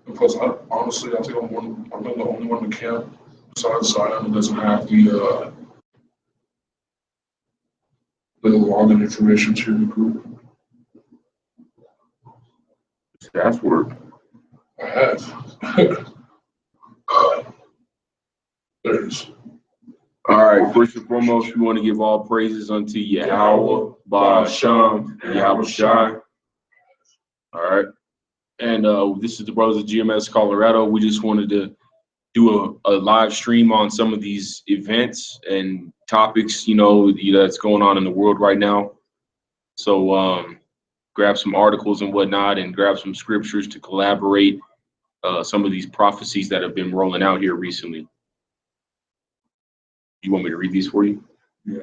Because honestly, I think I'm the only one in the camp besides Zion who doesn't have the login information to the group. Password. I have. There it is. All right, first and foremost, we want to give all praises unto Yahweh, Ba'Hasham, Yahweh Shai. All right. And this is the Brothers of GMS Colorado. We just wanted to do a live stream on some of these events and topics, that's going on in the world right now. So grab some articles and whatnot and grab some scriptures to collaborate some of these prophecies that have been rolling out here recently. You want me to read these for you? Yeah.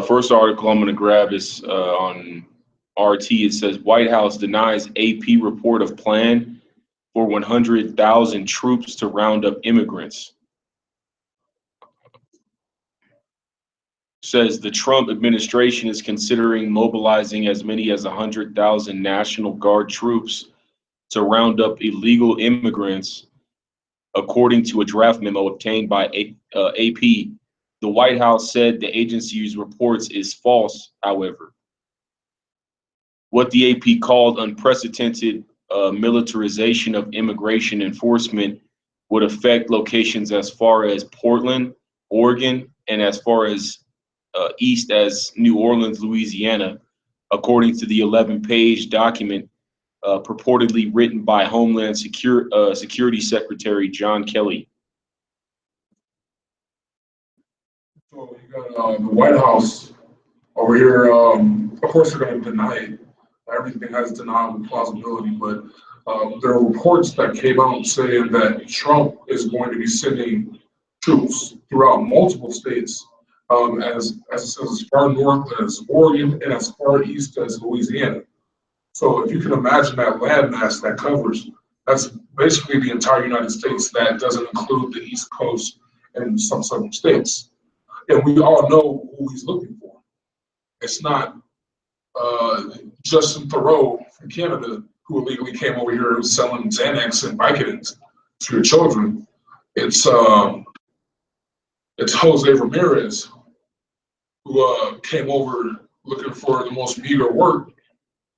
First article I'm going to grab is on RT. It says White House denies AP report of plan for 100,000 troops to round up immigrants. Says the Trump administration is considering mobilizing as many as 100,000 National Guard troops to round up illegal immigrants. According to a draft memo obtained by AP, the White House said the agency's reports is false, however. What the AP called unprecedented militarization of immigration enforcement would affect locations as far as Portland, Oregon, and as far as east as New Orleans, Louisiana, according to the 11-page document purportedly written by Homeland Security Secretary John Kelly. So you got the White House over here. Of course, they're going to deny it. Everything has deniable plausibility, but there are reports that came out saying that Trump is going to be sending troops throughout multiple states, as it says, as far north as Oregon and as far east as Louisiana. So if you can imagine that landmass that covers, that's basically the entire United States. That doesn't include the East Coast and some southern states. And we all know who he's looking for. It's not Justin Thoreau from Canada who illegally came over here selling Xanax and Vicodin to your children. It's Jose Ramirez who came over looking for the most meager work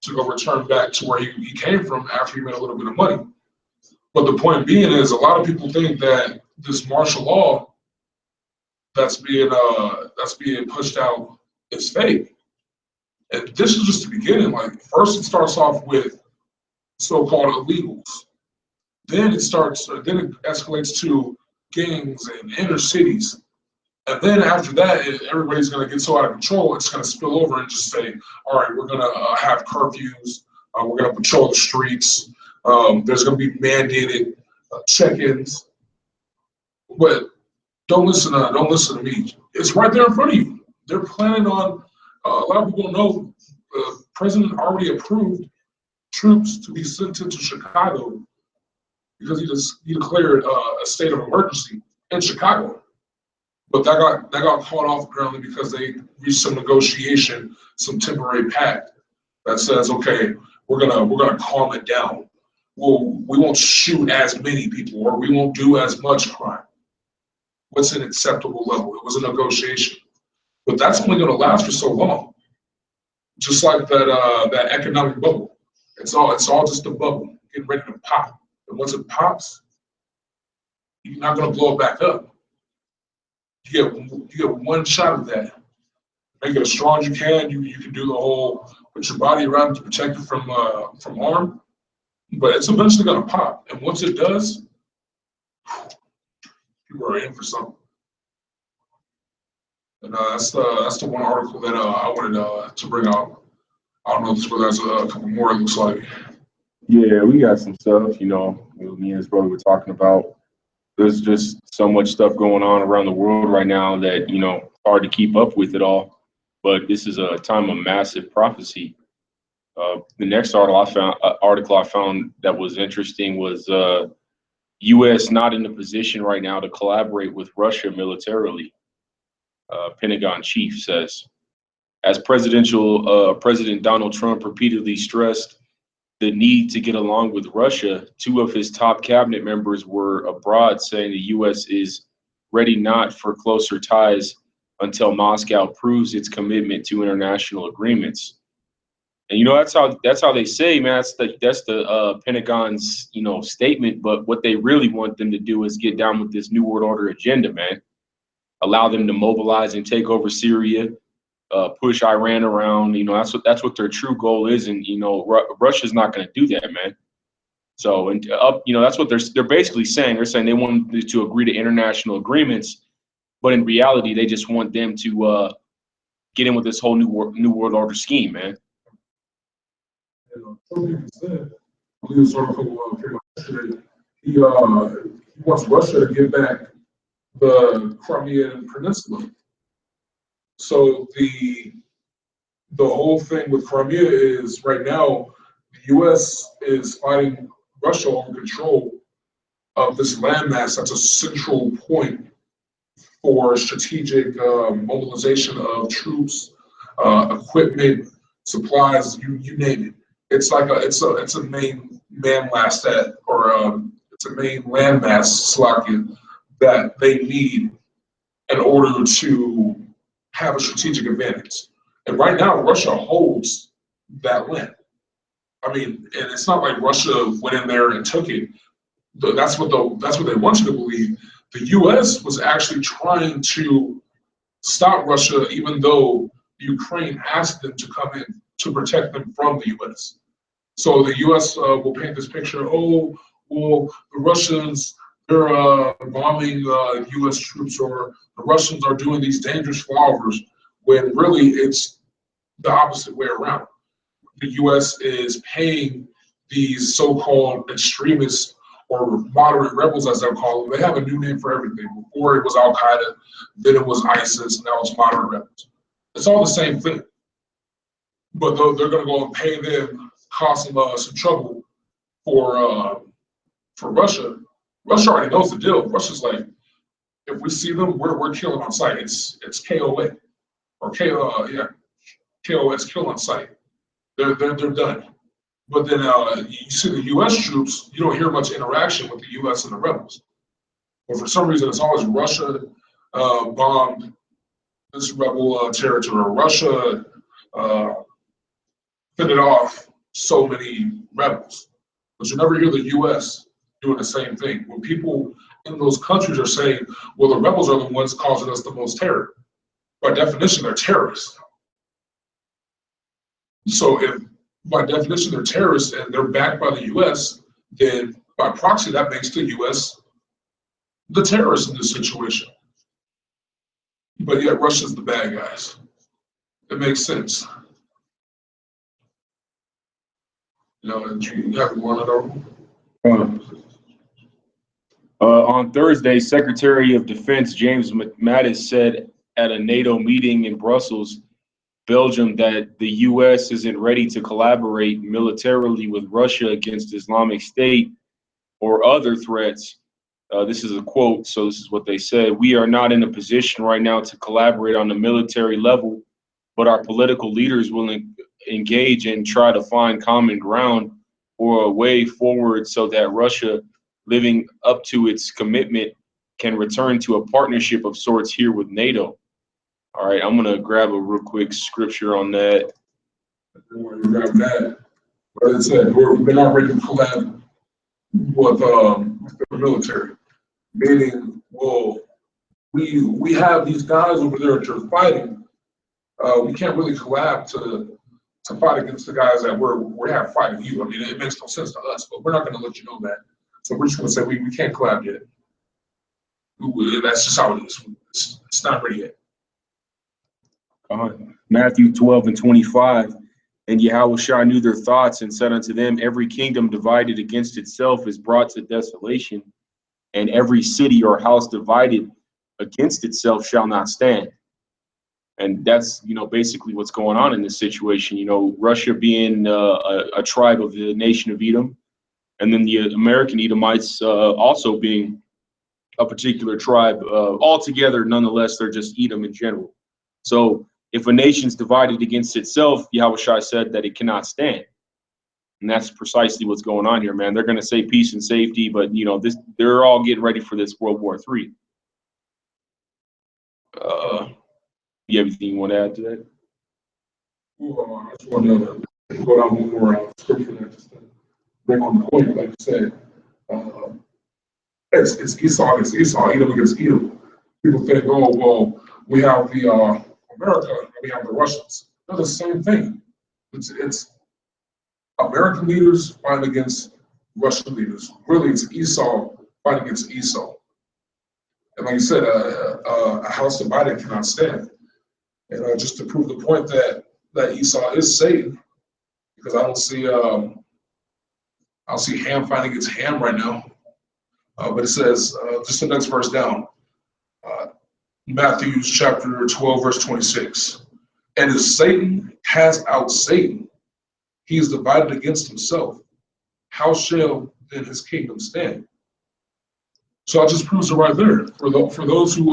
to go return back to where he came from after he made a little bit of money. But the point being is, a lot of people think that this martial law that's being pushed out is fake. And this is just the beginning. Like, first it starts off with so-called illegals. Then it escalates to gangs and inner cities. And then after that, everybody's going to get so out of control, it's going to spill over and just say, all right, we're going to have curfews. We're going to patrol the streets. There's going to be mandated check-ins. But don't listen to me. It's right there in front of you. They're planning on, a lot of people don't know, the president already approved troops to be sent into Chicago because he declared a state of emergency in Chicago. But that got caught off apparently because they reached some negotiation, some temporary pact that says, okay, we're gonna calm it down. We won't shoot as many people, or we won't do as much crime. What's an acceptable level? It was a negotiation, but that's only gonna last for so long. Just like that economic bubble, it's all just a bubble getting ready to pop. And once it pops, you're not gonna blow it back up. You get one shot at that. Make it as strong as you can. You can do the whole, put your body around to protect it from harm, but it's eventually gonna pop. And once it does, people are in for something. And that's the one article that I wanted to bring out. I don't know if there's a couple more. It looks like. Yeah, we got some stuff. Me and his brother were talking about. There's just so much stuff going on around the world right now that, hard to keep up with it all. But this is a time of massive prophecy. The next article I found that was interesting was U.S. not in a position right now to collaborate with Russia militarily. Pentagon chief says. As President Donald Trump repeatedly stressed the need to get along with Russia, two of his top cabinet members were abroad saying the U.S. is ready not for closer ties until Moscow proves its commitment to international agreements. And that's how they say, man. That's the Pentagon's statement. But what they really want them to do is get down with this New World Order agenda, man. Allow them to mobilize and take over Syria, push Iran around. That's what their true goal is. And Russia's not going to do that, man. So that's what they're basically saying. They're saying they want to agree to international agreements, but in reality, they just want them to get in with this whole New World Order scheme, man. Trump even said, I believe this article came out yesterday, he wants Russia to give back the Crimean Peninsula. So the whole thing with Crimea is right now the U.S. is fighting Russia over control of this landmass that's a central point for strategic mobilization of troops, equipment, supplies, you name it. It's like it's a main landmass it's a main landmass that they need in order to have a strategic advantage. And right now, Russia holds that land. I mean, and it's not like Russia went in there and took it. That's what they want you to believe. The U.S. was actually trying to stop Russia, even though Ukraine asked them to come in to protect them from the U.S. So the U.S. Will paint this picture. Oh, well, the Russians, they're bombing U.S. troops, or the Russians are doing these dangerous maneuvers, when really it's the opposite way around. The U.S. is paying these so-called extremists or moderate rebels, as they'll call them. They have a new name for everything. Before it was Al-Qaeda, then it was ISIS, and now it's moderate rebels. It's all the same thing. But they're going to go and pay them, cost them some trouble for Russia. Russia already knows the deal. Russia's like, if we see them, we're killing on sight. It's KOA or KOS, kill on sight. They're done. But then you see the U.S. troops, you don't hear much interaction with the U.S. and the rebels. But for some reason, it's always Russia bombed this rebel territory. Russia fended off so many rebels. But you never hear the U.S. doing the same thing. When people in those countries are saying, well, the rebels are the ones causing us the most terror. By definition, they're terrorists. So if by definition they're terrorists and they're backed by the U.S., then by proxy that makes the U.S. the terrorists in this situation. But yet Russia's the bad guys. It makes sense. And you have one of them. On Thursday, Secretary of Defense James Mattis said at a NATO meeting in Brussels, Belgium, that the U.S. isn't ready to collaborate militarily with Russia against Islamic State or other threats. This is a quote, so this is what they said. We are not in a position right now to collaborate on the military level, but our political leaders will engage and try to find common ground or a way forward so that Russia, living up to its commitment, can return to a partnership of sorts here with NATO. All right, I'm going to grab a real quick scripture on that. When you grab that, but it said, we're not ready to collab with the military. Meaning, well, we have these guys over there that you're fighting. We can't really collab to fight against the guys that we're fighting you. I mean, it makes no sense to us, but we're not going to let you know that. So we're just going to say we can't collab yet. That's just how it is. It's not ready yet. Matthew 12:25, and Yahushua knew their thoughts and said unto them, every kingdom divided against itself is brought to desolation, and every city or house divided against itself shall not stand. And that's, basically what's going on in this situation. Russia being a tribe of the nation of Edom, and then the American Edomites also being a particular tribe altogether. Nonetheless, they're just Edom in general. So if a nation's divided against itself, Yahushua said that it cannot stand. And that's precisely what's going on here, man. They're going to say peace and safety, but they're all getting ready for this World War III. You have anything you want to add to that? Well, I just want to go down one more scripture there just to bring on the point. Like you said, it's Esau, Edom against Edom. People think, oh, well, we have the America and we have the Russians. They're the same thing. It's American leaders fighting against Russian leaders. Really, it's Esau fighting against Esau. And like you said, a house divided cannot stand. And just to prove the point that Esau is Satan, because I don't see Ham fighting against Ham right now. But it says, just the next verse down, Matthew chapter 12, verse 26. And if Satan cast out Satan, he is divided against himself. How shall then his kingdom stand? So I just proves it right there. For those who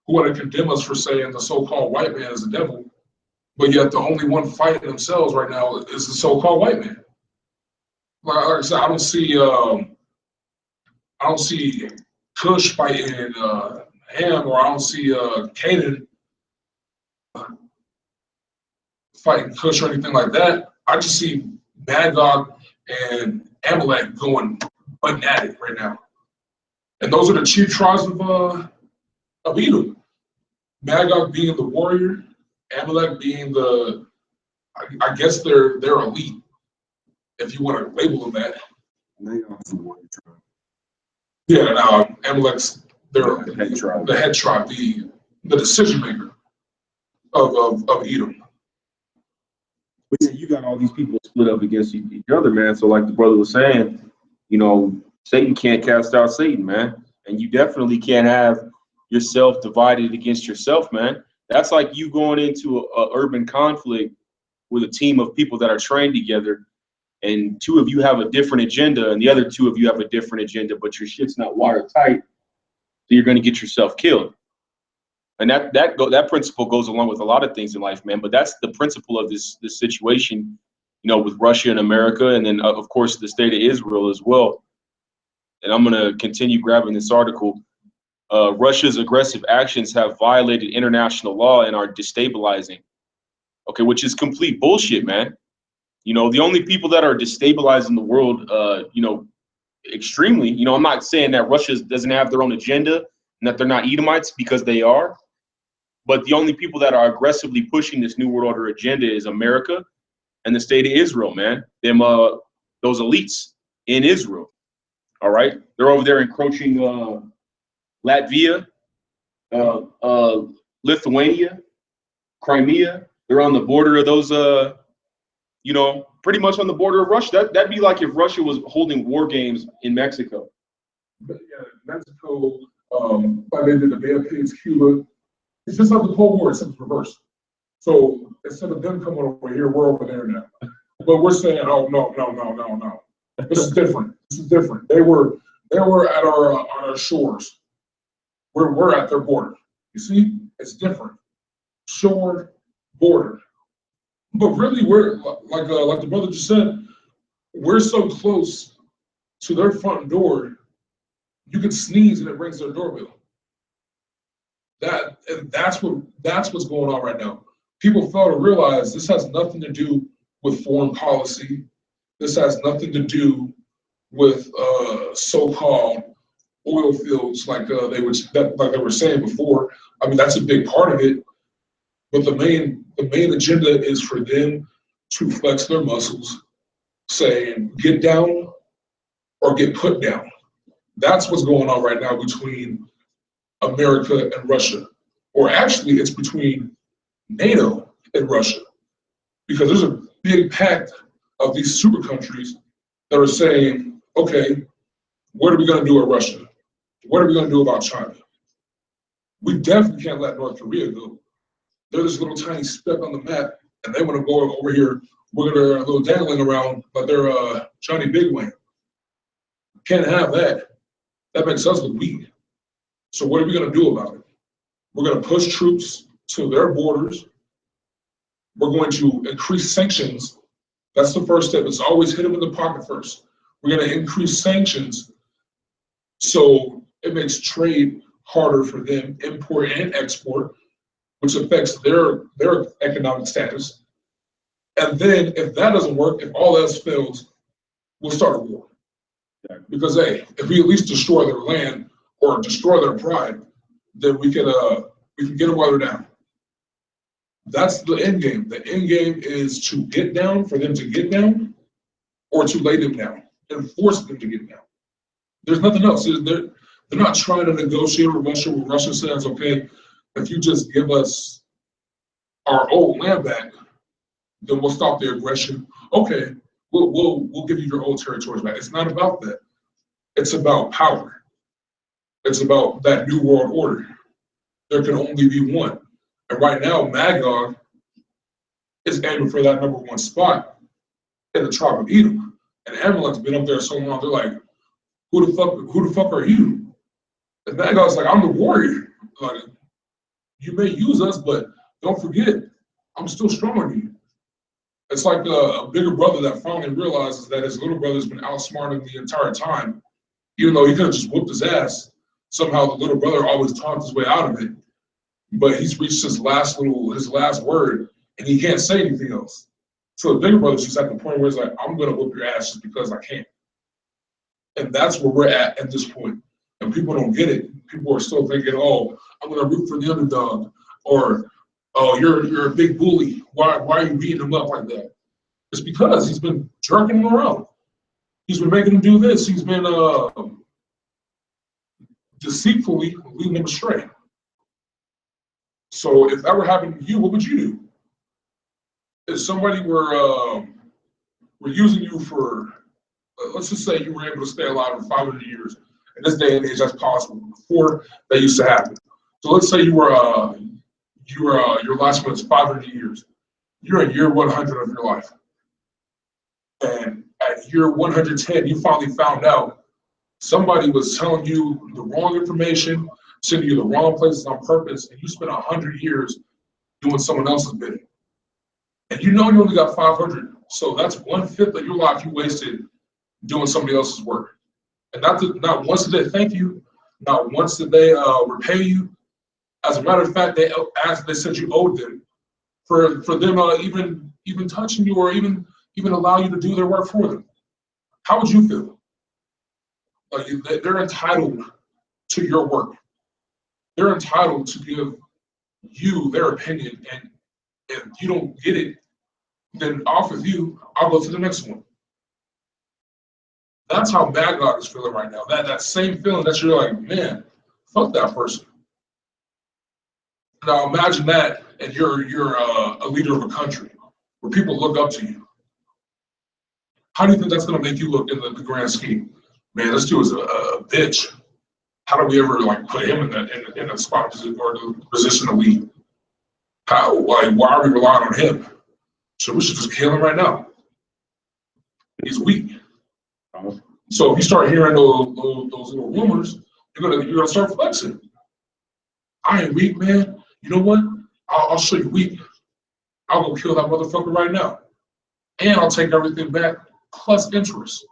want to condemn us for saying the so-called white man is the devil, but yet the only one fighting themselves right now is the so-called white man. Like I said, I don't see Cush fighting Ham, or I don't see Canaan fighting Cush or anything like that. I just see Magog and Amalek going butting at it right now. And those are the chief tribes of Edom. Magog being the warrior, Amalek being I guess they're elite, if you want to label them that. Yeah, now Amalek's the head tribe, the decision maker of Edom. But yeah, you got all these people split up against each other, man. So like the brother was saying, Satan can't cast out Satan, man. And you definitely can't have yourself divided against yourself, man. That's like you going into a urban conflict with a team of people that are trained together, and two of you have a different agenda, and the other two of you have a different agenda, but your shit's not watertight, so you're going to get yourself killed. And that principle goes along with a lot of things in life, man. But that's the principle of this situation, with Russia and America, and then of course the state of Israel as well. And I'm going to continue grabbing this article. Russia's aggressive actions have violated international law and are destabilizing. Okay, which is complete bullshit, man. The only people that are destabilizing the world, extremely, I'm not saying that Russia doesn't have their own agenda and that they're not Edomites, because they are. But the only people that are aggressively pushing this New World Order agenda is America and the state of Israel, man. Those elites in Israel. All right. They're over there encroaching Latvia, Lithuania, Crimea. They're on the border of those, pretty much on the border of Russia. That'd be like if Russia was holding war games in Mexico. But yeah, Mexico, like they did the Bay of Pigs, Cuba. It's just like the Cold War, except it's reversed. So instead of them coming over here, we're over there now. But we're saying, oh no. This is different. They were at our shores. We're at their border. You see, it's different. Shore, border. But really, we're like the brother just said, we're so close to their front door, you can sneeze and it rings their doorbell. That's what's going on right now. People fail to realize this has nothing to do with foreign policy. This has nothing to do with so-called oil fields like they were saying before. I mean, that's a big part of it. But the main agenda is for them to flex their muscles, saying get down or get put down. That's what's going on right now between America and Russia. Or actually, it's between NATO and Russia. Because there's a big pact of these super countries that are saying, okay, what are we going to do with Russia? What are we going to do about China? We definitely can't let North Korea go. They're this little tiny speck on the map, and they want to go over here with their little dangling around like they're Johnny Big Wing. Can't have that. That makes us look weak. So what are we going to do about it? We're going to push troops to their borders. We're going to increase sanctions. That's the first step. It's always hit them in the pocket first. We're going to increase sanctions so it makes trade harder for them, import and export, which affects their economic status. And then if that doesn't work, if all else fails, we'll start a war. Because hey, if we at least destroy their land or destroy their pride, then we can get them while they're down. That's the end game. The end game is to get down, for them to get down, or to lay them down and force them to get down. There's nothing else. They're not trying to negotiate with Russia. Where Russia says, okay, if you just give us our old land back, then we'll stop the aggression. Okay, we'll give you your old territories back. It's not about that. It's about power. It's about that new world order. There can only be one. And right now, Magog is aiming for that #1 spot in the tribe of Edom. And Amalek's been up there so long, they're like, who the fuck are you? And Magog's like, I'm the warrior. Like, you may use us, but don't forget, I'm still stronger than you. It's like a bigger brother that finally realizes that his little brother's been outsmarted the entire time. Even though he could have just whooped his ass, somehow the little brother always talked his way out of it. But he's reached his last word, and he can't say anything else. So the bigger brother's just at the point where he's like, I'm gonna whoop your ass just because I can. And that's where we're at this point. And people don't get it. People are still thinking, oh, I'm gonna root for the underdog, or oh, you're a big bully. Why are you beating him up like that? It's because he's been jerking him around. He's been making him do this. He's been deceitfully leading him astray. So if that were happening to you, what would you do? If somebody were using you for, let's just say you were able to stay alive for 500 years. In this day and age, that's possible. Before, that used to happen. So let's say your lifespan is 500 years. You're at year 100 of your life. And at year 110, you finally found out somebody was telling you the wrong information, sending you the wrong places on purpose, and you spent 100 years doing someone else's bidding. And you know you only got 500, so that's 1/5 of your life you wasted doing somebody else's work. And not once did they thank you, not once did they repay you. As a matter of fact, they said you owed them for them even touching you or even allow you to do their work for them. How would you feel? Like they're entitled to your work. They're entitled to give you their opinion, and if you don't get it, then off with you, I'll go to the next one. That's how Magog is feeling right now. That same feeling that you're like, man, fuck that person. Now imagine that, and you're a leader of a country where people look up to you. How do you think that's going to make you look in the grand scheme? Man, this dude is a bitch. How do we ever like put him in a spot or the position to lead? Why are we relying on him? So we should just kill him right now. He's weak. So if you start hearing those little rumors, you're gonna start flexing. I ain't weak, man. You know what? I'll show you weak. I'll go kill that motherfucker right now, and I'll take everything back plus interest.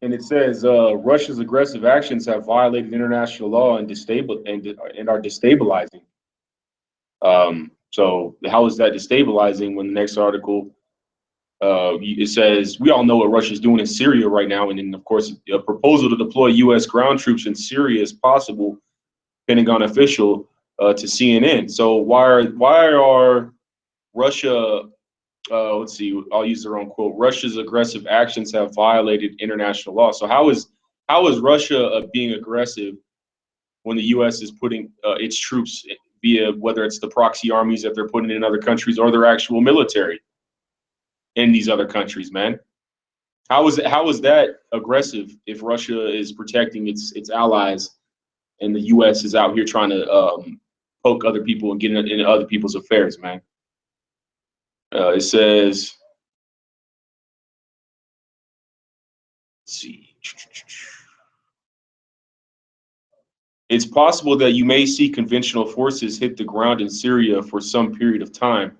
And it says Russia's aggressive actions have violated international law and are destabilizing. So how is that destabilizing? When the next article it says we all know what Russia's doing in Syria right now, and then of course a proposal to deploy U.S. ground troops in Syria is possible. Pentagon official to CNN. So why are Russia? Let's see, I'll use their own quote. Russia's aggressive actions have violated international law. So how is Russia being aggressive when the U.S. is putting its troops via whether it's the proxy armies that they're putting in other countries or their actual military in these other countries, man? How is that aggressive if Russia is protecting its allies and the U.S. is out here trying to poke other people and get into other people's affairs, man? It says It's possible that you may see conventional forces hit the ground in Syria for some period of time,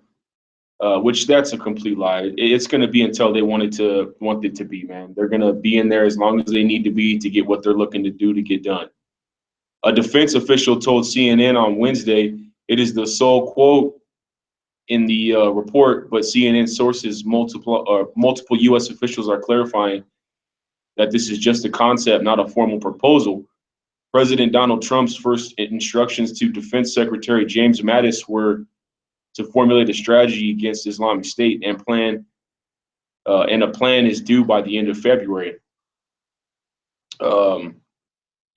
which that's a complete lie. It's going to be until they want it to be, man. They're going to be in there as long as they need to be to get what they're looking to do to get done. A defense official told CNN on Wednesday it is the sole quote in the report, but CNN sources multiple U.S. officials are clarifying that this is just a concept, not a formal proposal. President Donald Trump's first instructions to Defense Secretary James Mattis were to formulate a strategy against Islamic State and a plan is due by the end of February.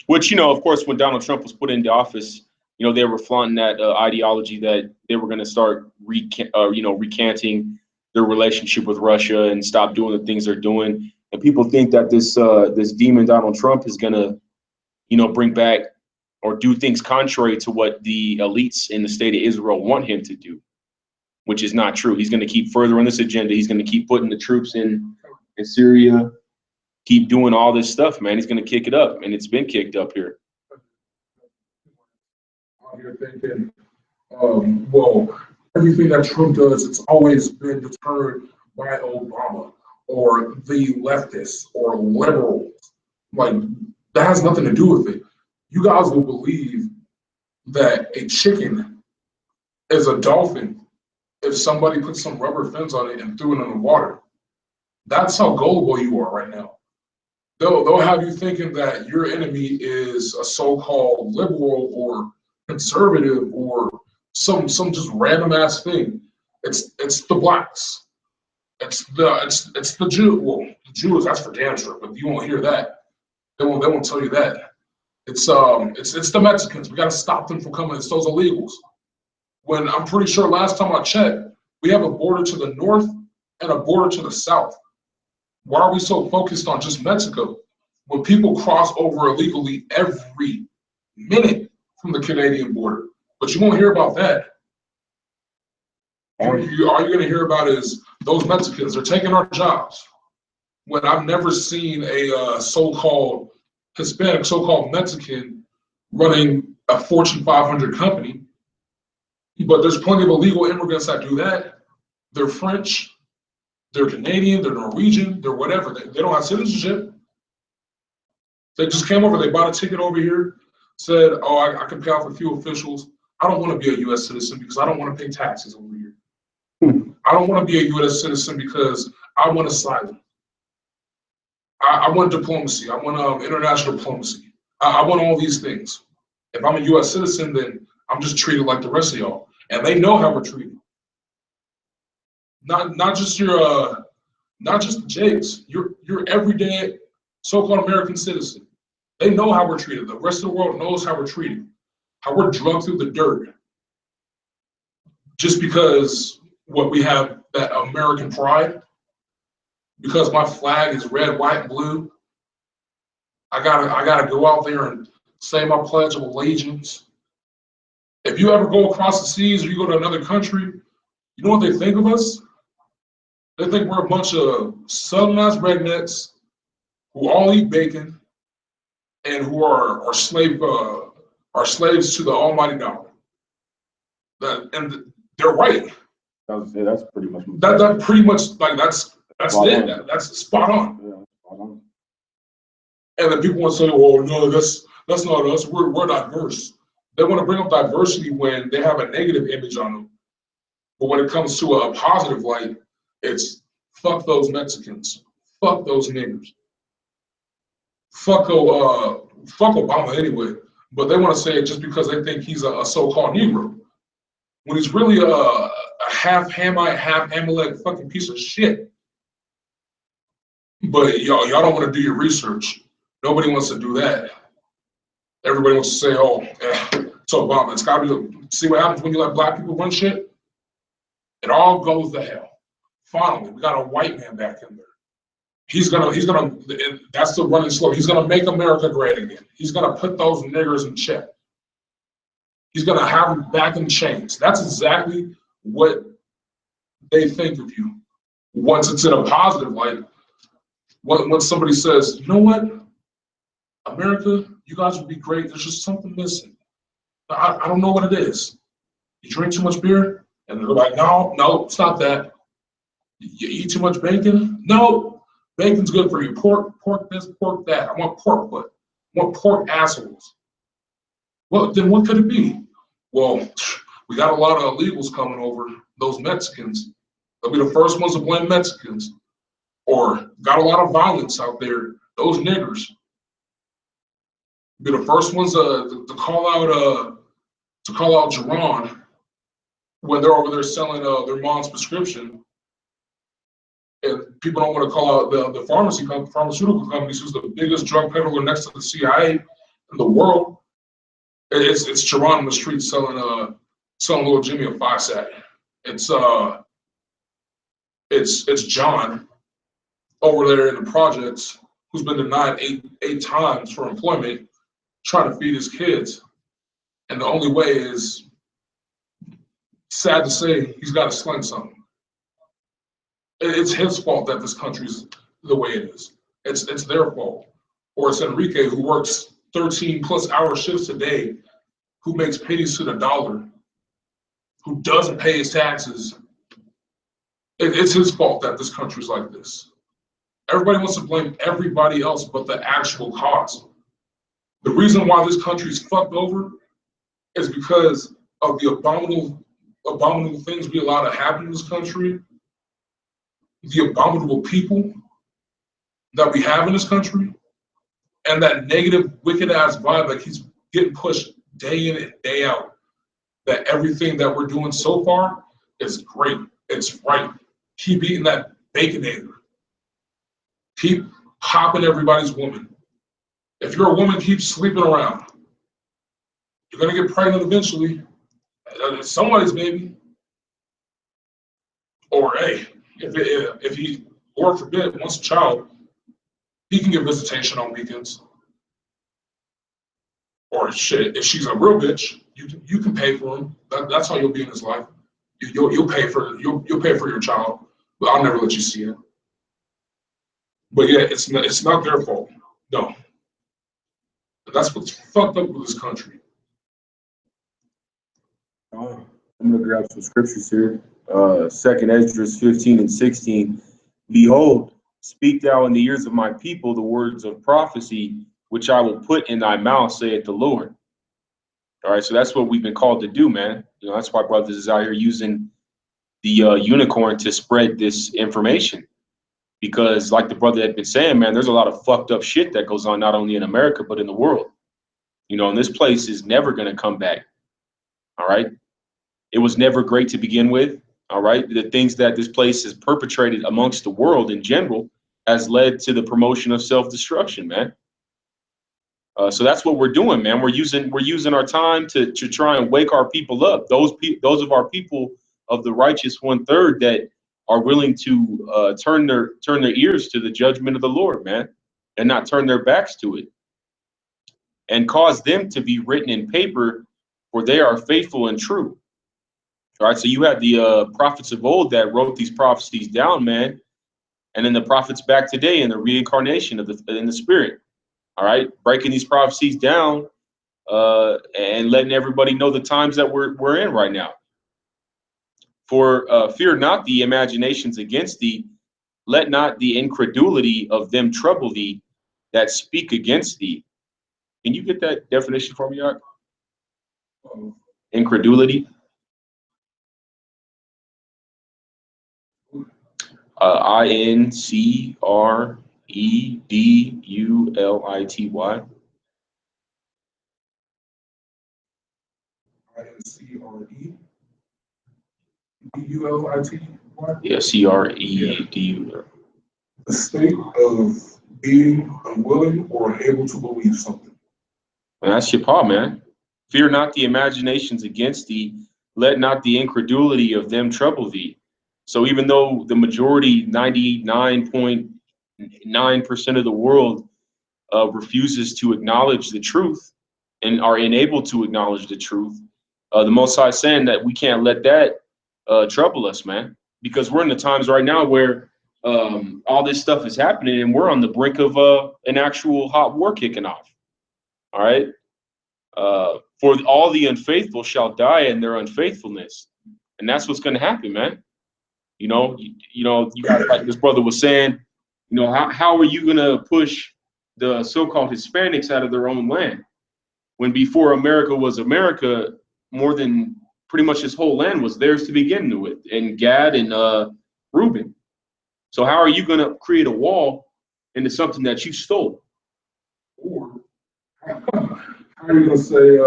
Which, of course, when Donald Trump was put into office, they were flaunting that ideology that they were going to start recanting their relationship with Russia and stop doing the things they're doing. And people think that this demon Donald Trump is going to, bring back or do things contrary to what the elites in the state of Israel want him to do, which is not true. He's going to keep furthering this agenda. He's going to keep putting the troops in Syria, keep doing all this stuff, man. He's going to kick it up, and it's been kicked up here. You're thinking, well, everything that Trump does, it's always been deterred by Obama or the leftists or liberals. Like, that has nothing to do with it. You guys will believe that a chicken is a dolphin if somebody put some rubber fins on it and threw it in the water. That's how gullible you are right now. They'll have you thinking that your enemy is a so-called liberal or conservative or some just random ass thing. It's the blacks. It's the Jew. Well, the Jews, that's for damn sure, but you won't hear that. They won't tell you that. It's the Mexicans. We got to stop them from coming. It's those illegals. When I'm pretty sure last time I checked, we have a border to the north and a border to the south. Why are we so focused on just Mexico? When people cross over illegally every minute from the Canadian border, but you won't hear about that. All you're going to hear about is those Mexicans. They're taking our jobs. When I've never seen a so-called Hispanic, so-called Mexican running a Fortune 500 company, but there's plenty of illegal immigrants that do that. They're French, they're Canadian, they're Norwegian, they're whatever. They don't have citizenship. They just came over, they bought a ticket over here, said, oh, I can pay off a few officials. I don't want to be a U.S. citizen because I don't want to pay taxes over here. I don't want to be a U.S. citizen because I want asylum. I want diplomacy. I want international diplomacy. I want all these things. If I'm a U.S. citizen, then I'm just treated like the rest of y'all. And they know how we're treated. Not just the Jakes, your everyday so-called American citizen. They know how we're treated. The rest of the world knows how we're treated, how we're drugged through the dirt. Just because we have that American pride, because my flag is red, white, and blue, I gotta go out there and say my pledge of allegiance. If you ever go across the seas or you go to another country, you know what they think of us? They think we're a bunch of southern-ass rednecks who all eat bacon and who are slaves to the almighty dollar. And they're right. That's pretty much that pretty much like that's it. That's spot on. Yeah, spot on. And then people want to say, "Well, no, that's not us. We're diverse." They want to bring up diversity when they have a negative image on them. But when it comes to a positive light, it's fuck those Mexicans, fuck those niggers, fuck Obama anyway. But they want to say it just because they think he's a so-called Negro, when he's really a half Hamite, half Amalek fucking piece of shit. But y'all don't want to do your research. Nobody wants to do that. Everybody wants to say, oh, it's Obama. It's gotta be, see what happens when you let black people run shit? It all goes to hell. Finally, we got a white man back in there. He's gonna, that's the running slow. He's gonna make America great again. He's gonna put those niggers in check. He's gonna have them back in chains. That's exactly what they think of you. Once it's in a positive light, when somebody says, you know what, America, you guys would be great. There's just something missing. I don't know what it is. You drink too much beer? And they're like, no, it's not that. You eat too much bacon? No, bacon's good for you. Pork this, pork that. I want pork butt. I want pork assholes. Well, then what could it be? Well, we got a lot of illegals coming over, those Mexicans. They'll be the first ones to blame Mexicans. Or got a lot of violence out there, those niggers. Be the first ones to call out Jerron when they're over there selling their mom's prescription, and people don't want to call out the pharmaceutical companies, who's the biggest drug peddler next to the CIA in the world. It's Jerron in the street selling little Jimmy a 5-sack. It's John over there in the projects who's been denied eight times for employment, trying to feed his kids. And the only way is, sad to say, he's got to sling something. It's his fault that this country's the way it is. It's their fault. Or it's Enrique, who works 13+ hour shifts a day, who makes pennies to the dollar, who doesn't pay his taxes. It's his fault that this country's like this. Everybody wants to blame everybody else but the actual cause. The reason why this country's fucked over is because of the abominable things we allow to happen in this country, the abominable people that we have in this country, and that negative, wicked-ass vibe that keeps getting pushed day in and day out, that everything that we're doing so far is great, it's right. Keep eating that Baconator. Keep hopping everybody's woman. If you're a woman, keep sleeping around. You're gonna get pregnant eventually. Somebody's baby. Or hey, if he, Lord forbid, wants a child, he can get visitation on weekends. Or shit, if she's a real bitch, you can pay for him. That's how you'll be in his life. You'll pay for your child, but I'll never let you see it. But yeah, it's not their fault. No. But that's what's fucked up with this country. I'm gonna grab some scriptures here. 2 Esdras 15:16. Behold, speak thou in the ears of my people the words of prophecy, which I will put in thy mouth, saith the Lord. All right, so that's what we've been called to do, man. You know, that's why brothers is out here using the unicorn to spread this information. Because like the brother had been saying, man, there's a lot of fucked up shit that goes on, not only in America, but in the world. You know, and this place is never going to come back. All right. It was never great to begin with. All right. The things that this place has perpetrated amongst the world in general has led to the promotion of self-destruction, man. So that's what we're doing, man. We're using our time to try and wake our people up. Those of our people of the righteous 1/3 that are willing to turn their ears to the judgment of the Lord, man, and not turn their backs to it, and cause them to be written in paper, for they are faithful and true. All right, so you had the prophets of old that wrote these prophecies down, man, and then the prophets back today in the reincarnation in the spirit. All right, breaking these prophecies down and letting everybody know the times that we're in right now. For fear not the imaginations against thee, let not the incredulity of them trouble thee that speak against thee. Can you get that definition for me, Art? Incredulity. INCREDULITY. INCREDULITY. Yeah, CREDU. The state of being unwilling or unable to believe something. And that's your part, man. Fear not the imaginations against thee, let not the incredulity of them trouble thee. So even though the majority, 99.9% of the world refuses to acknowledge the truth and are unable to acknowledge the truth, the Most High is saying that we can't let that trouble us, man. Because we're in the times right now where all this stuff is happening, and we're on the brink of an actual hot war kicking off. All right. For all the unfaithful shall die in their unfaithfulness, and that's what's going to happen, man. You know, you guys, like this brother was saying, how are you going to push the so-called Hispanics out of their own land when before America was America, more than pretty much this whole land was theirs to begin with, and Gad and Reuben. So how are you going to create a wall into something that you stole? Or how are you going to say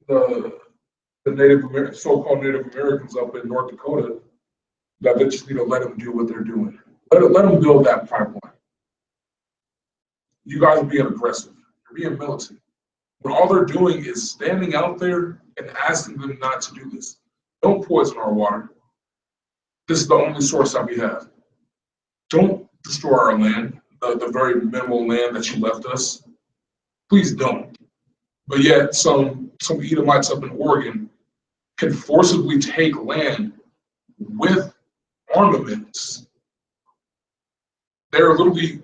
the so-called Native Americans up in North Dakota that they just need to let them do what they're doing? Let them build that pipeline. You guys are being aggressive. You're being militant. But all they're doing is standing out there and asking them not to do this. Don't poison our water. This is the only source that we have. Don't destroy our land, the very minimal land that you left us. Please don't. But yet some Edomites up in Oregon can forcibly take land with armaments. They're literally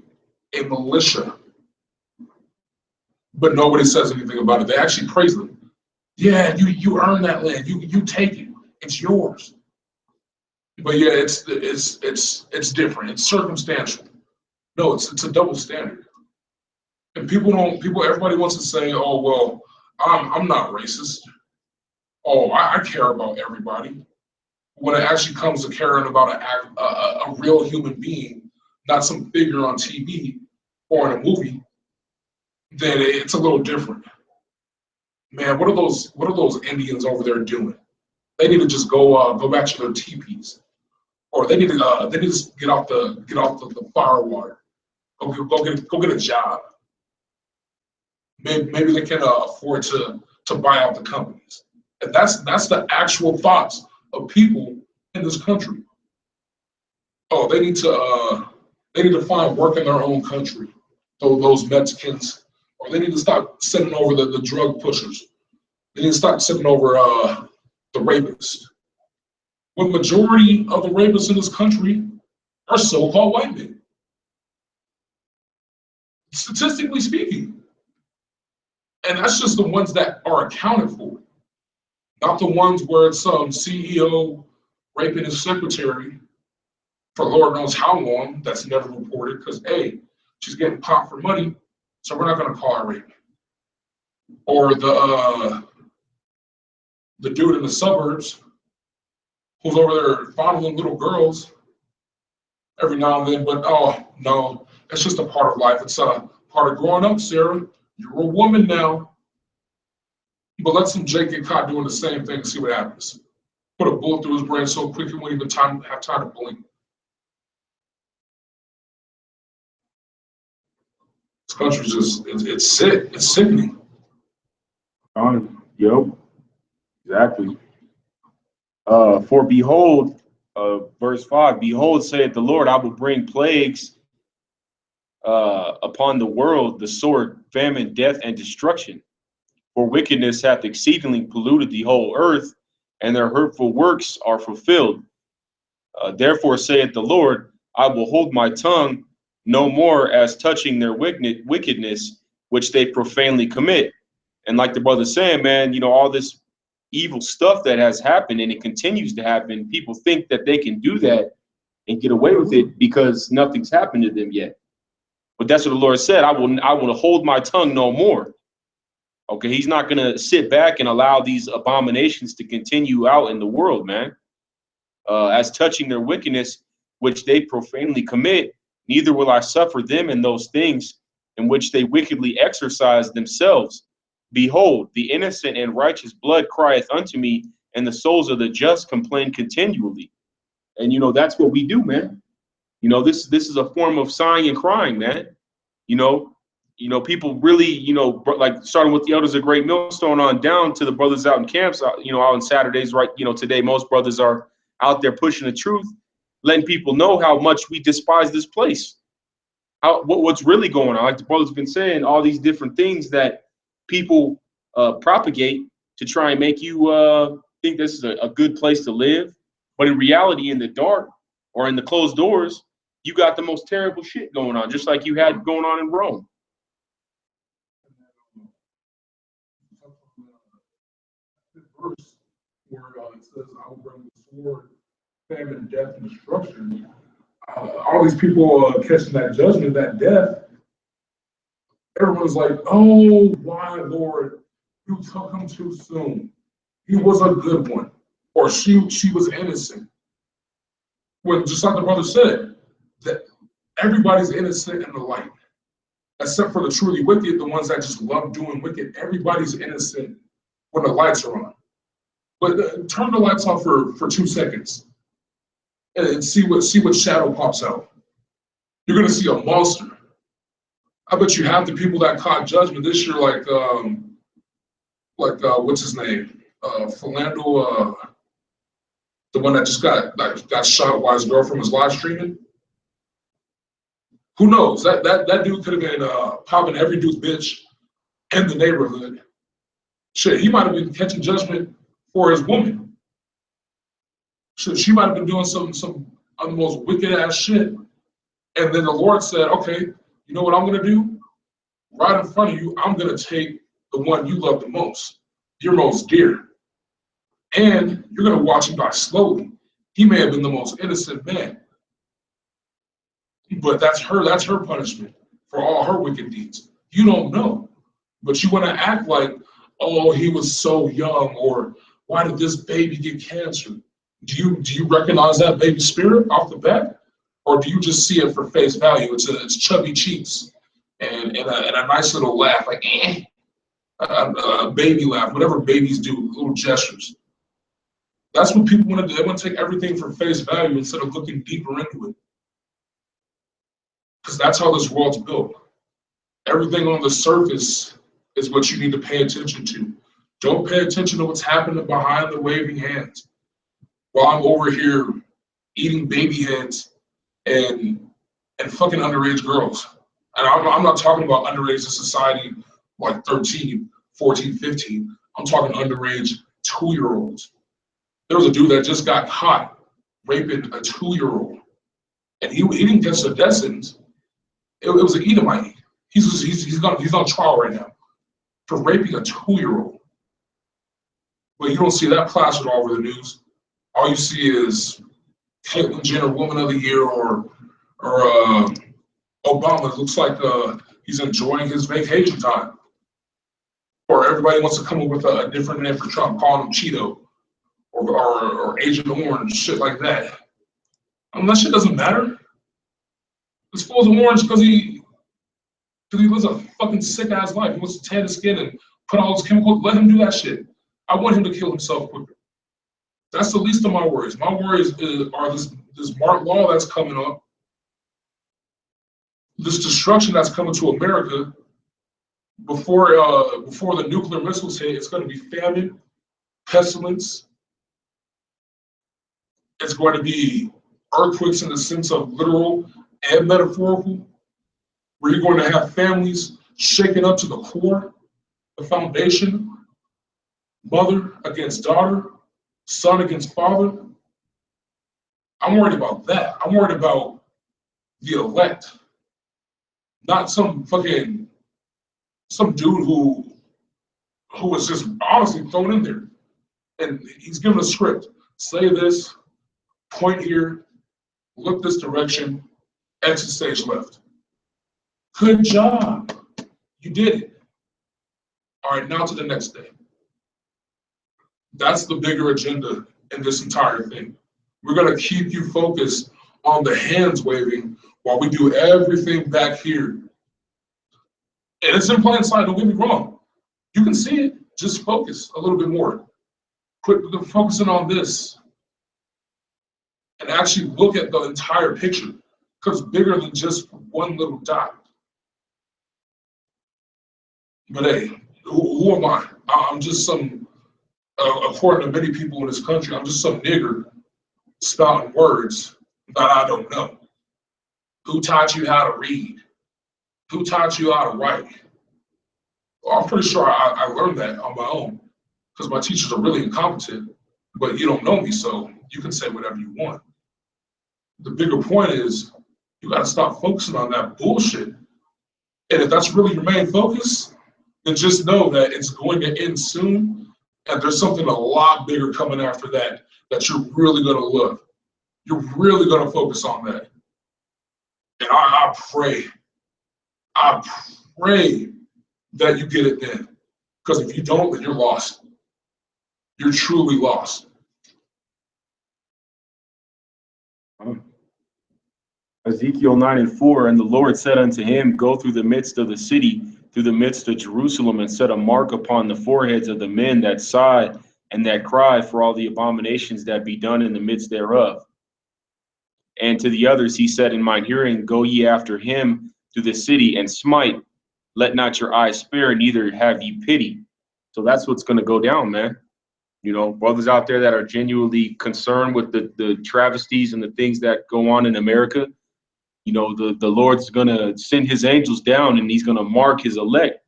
a militia, but nobody says anything about it. They actually praise them. Yeah, you earn that land. You take it. It's yours. But yeah, it's different. It's circumstantial. No, it's a double standard. And everybody wants to say, oh well, I'm not racist. Oh, I care about everybody. When it actually comes to caring about a real human being, not some figure on TV or in a movie, then it's a little different. Man, what are those Indians over there doing? They need to just go back to their teepees, or they need to just get off the fire water. Go get a job. Maybe they can afford to buy out the companies. And that's the actual thoughts of people in this country. Oh, they need to find work in their own country. So those Mexicans, or they need to stop sitting over the drug pushers. They need to stop sitting over the rapists. When majority of the rapists in this country are so-called white men. Statistically speaking. And that's just the ones that are accounted for. Not the ones where it's some CEO raping his secretary for Lord knows how long, that's never reported because, hey, she's getting popped for money, so we're not going to call her rape. Or the dude in the suburbs who's over there fondling little girls every now and then, but oh, no, it's just a part of life. It's a part of growing up, Sarah. You're a woman now. But let some Jake get caught doing the same thing and see what happens. Put a bullet through his brain so quick he won't even have time to blink. This country's just, it's sick. It's sickening. Yep, exactly. For behold, verse 5, behold, saith the Lord, I will bring plagues upon the world, the sword, famine, death, and destruction. For wickedness hath exceedingly polluted the whole earth, and their hurtful works are fulfilled. Therefore saith the Lord, I will hold my tongue no more as touching their wickedness, which they profanely commit. And like the brother saying, man, all this evil stuff that has happened and it continues to happen, people think that they can do that and get away with it because nothing's happened to them yet. But that's what the Lord said, I will hold my tongue no more. Okay, he's not going to sit back and allow these abominations to continue out in the world, man. As touching their wickedness, which they profanely commit, neither will I suffer them in those things in which they wickedly exercise themselves. Behold, the innocent and righteous blood crieth unto me, and the souls of the just complain continually. And that's what we do, man. This is a form of sighing and crying, man. People really, like starting with the elders of Great Millstone on down to the brothers out in camps, out on Saturdays, right? Today most brothers are out there pushing the truth, letting people know how much we despise this place. What's really going on? Like the brother's been saying, all these different things that people propagate to try and make you think this is a good place to live. But in reality, in the dark, or in the closed doors, you got the most terrible shit going on, just like you had going on in Rome. Verse where it says, "I will bring the sword, famine, death, and destruction." All these people catching that judgment, that death. Everyone's like, "Oh, why, Lord? You took him too soon. He was a good one, or she was innocent." When, just like the brother said, that everybody's innocent in the light, except for the truly wicked, the ones that just love doing wicked. Everybody's innocent when the lights are on. But turn the lights off for 2 seconds and see what shadow pops out. You're gonna see a monster. I bet you half the people that caught judgment this year, like what's his name, Philando, the one that just got shot while his girlfriend was live streaming. Who knows? That dude could have been popping every dude's bitch in the neighborhood. Shit, he might have been catching judgment for his woman. Shit, she might have been doing some of the most wicked ass shit. And then the Lord said, "Okay, you know what I'm gonna do? Right in front of you, I'm gonna take the one you love the most, your most dear. And you're gonna watch him die slowly. He may have been the most innocent man, but that's her punishment for all her wicked deeds. You don't know, but you want to act like, oh, he was so young, or why did this baby get cancer? Do you recognize that baby spirit off the bat, or do you just see it for face value? It's chubby cheeks and a nice little laugh, like a baby laugh, whatever babies do, little gestures. That's what people want to do. They want to take everything for face value instead of looking deeper into it. Because that's how this world's built. Everything on the surface is what you need to pay attention to. Don't pay attention to what's happening behind the waving hands. While I'm over here eating baby heads and fucking underage girls. And I'm not talking about underage in society like 13, 14, 15. I'm talking underage 2-year-olds. There was a dude that just got caught raping a 2-year-old. And he didn't get the death sentence. It was an Edomite. He's on trial right now for raping a 2-year-old. But you don't see that plastered all over the news. All you see is Caitlyn Jenner, Woman of the Year, or Obama. It looks like he's enjoying his vacation time. Or everybody wants to come up with a different name for Trump, calling him Cheeto or Agent Orange, shit like that. That shit doesn't matter. This fool's orange because he lives a fucking sick ass life. He wants to tan his skin and put all his chemicals. Let him do that shit. I want him to kill himself quicker. That's the least of my worries. My worries are this martial law that's coming up, this destruction that's coming to America. Before the nuclear missiles hit, it's going to be famine, pestilence. It's going to be earthquakes in the sense of literal and metaphorical, where you're going to have families shaken up to the core, the foundation, mother against daughter, son against father. I'm worried about that. I'm worried about the elect, not some dude who was just honestly thrown in there. And he's given a script. Say this, point here, look this direction, exit stage left. Good job. You did it. All right, now to the next day. That's the bigger agenda in this entire thing. We're going to keep you focused on the hands waving while we do everything back here. And it's in plain sight, don't get me wrong. You can see it, just focus a little bit more. Quit focusing on this and actually look at the entire picture, because it's bigger than just one little dot. But hey, who am I? I'm just some, according to many people in this country, I'm just some nigger spouting words that I don't know. Who taught you how to read? Who taught you how to write? Well, I'm pretty sure I learned that on my own, because my teachers are really incompetent, but you don't know me, so you can say whatever you want. the bigger point is you got to stop focusing on that bullshit. And if that's really your main focus, then just know that it's going to end soon. And there's something a lot bigger coming after that you're really going to love. You're really going to focus on that. And I pray that you get it then. Because if you don't, then you're lost. You're truly lost. Ezekiel 9:4, and the Lord said unto him, Go through the midst of the city, through the midst of Jerusalem, and set a mark upon the foreheads of the men that sigh and that cry for all the abominations that be done in the midst thereof. And to the others he said in mine hearing, Go ye after him to the city and smite, let not your eyes spare, neither have ye pity. So that's what's going to go down, man. You know, brothers out there that are genuinely concerned with the travesties and the things that go on in America, you know, the Lord's going to send his angels down and he's going to mark his elect.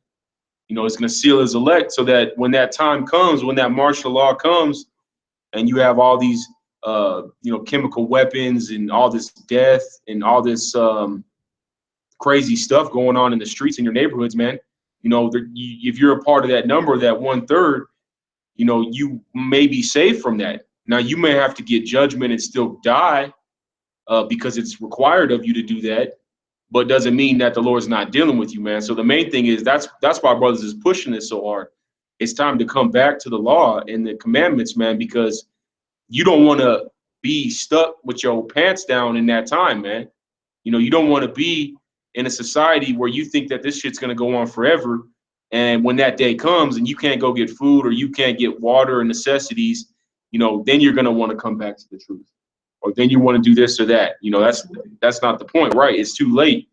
You know, it's going to seal his elect so that when that time comes, when that martial law comes and you have all these, you know, chemical weapons and all this death and all this crazy stuff going on in the streets in your neighborhoods, man, you know, if you're a part of that number, that 1/3, you know, you may be saved from that. Now, you may have to get judgment and still die because it's required of you to do that, but doesn't mean that the Lord's not dealing with you, man. So the main thing is that's why brothers is pushing this so hard. It's time to come back to the law and the commandments, man, because you don't want to be stuck with your pants down in that time, man. You know, you don't want to be in a society where you think that this shit's going to go on forever. And when that day comes and you can't go get food or you can't get water or necessities, you know, then you're going to want to come back to the truth. Or then you want to do this or that. You know, that's not the point, right? It's too late.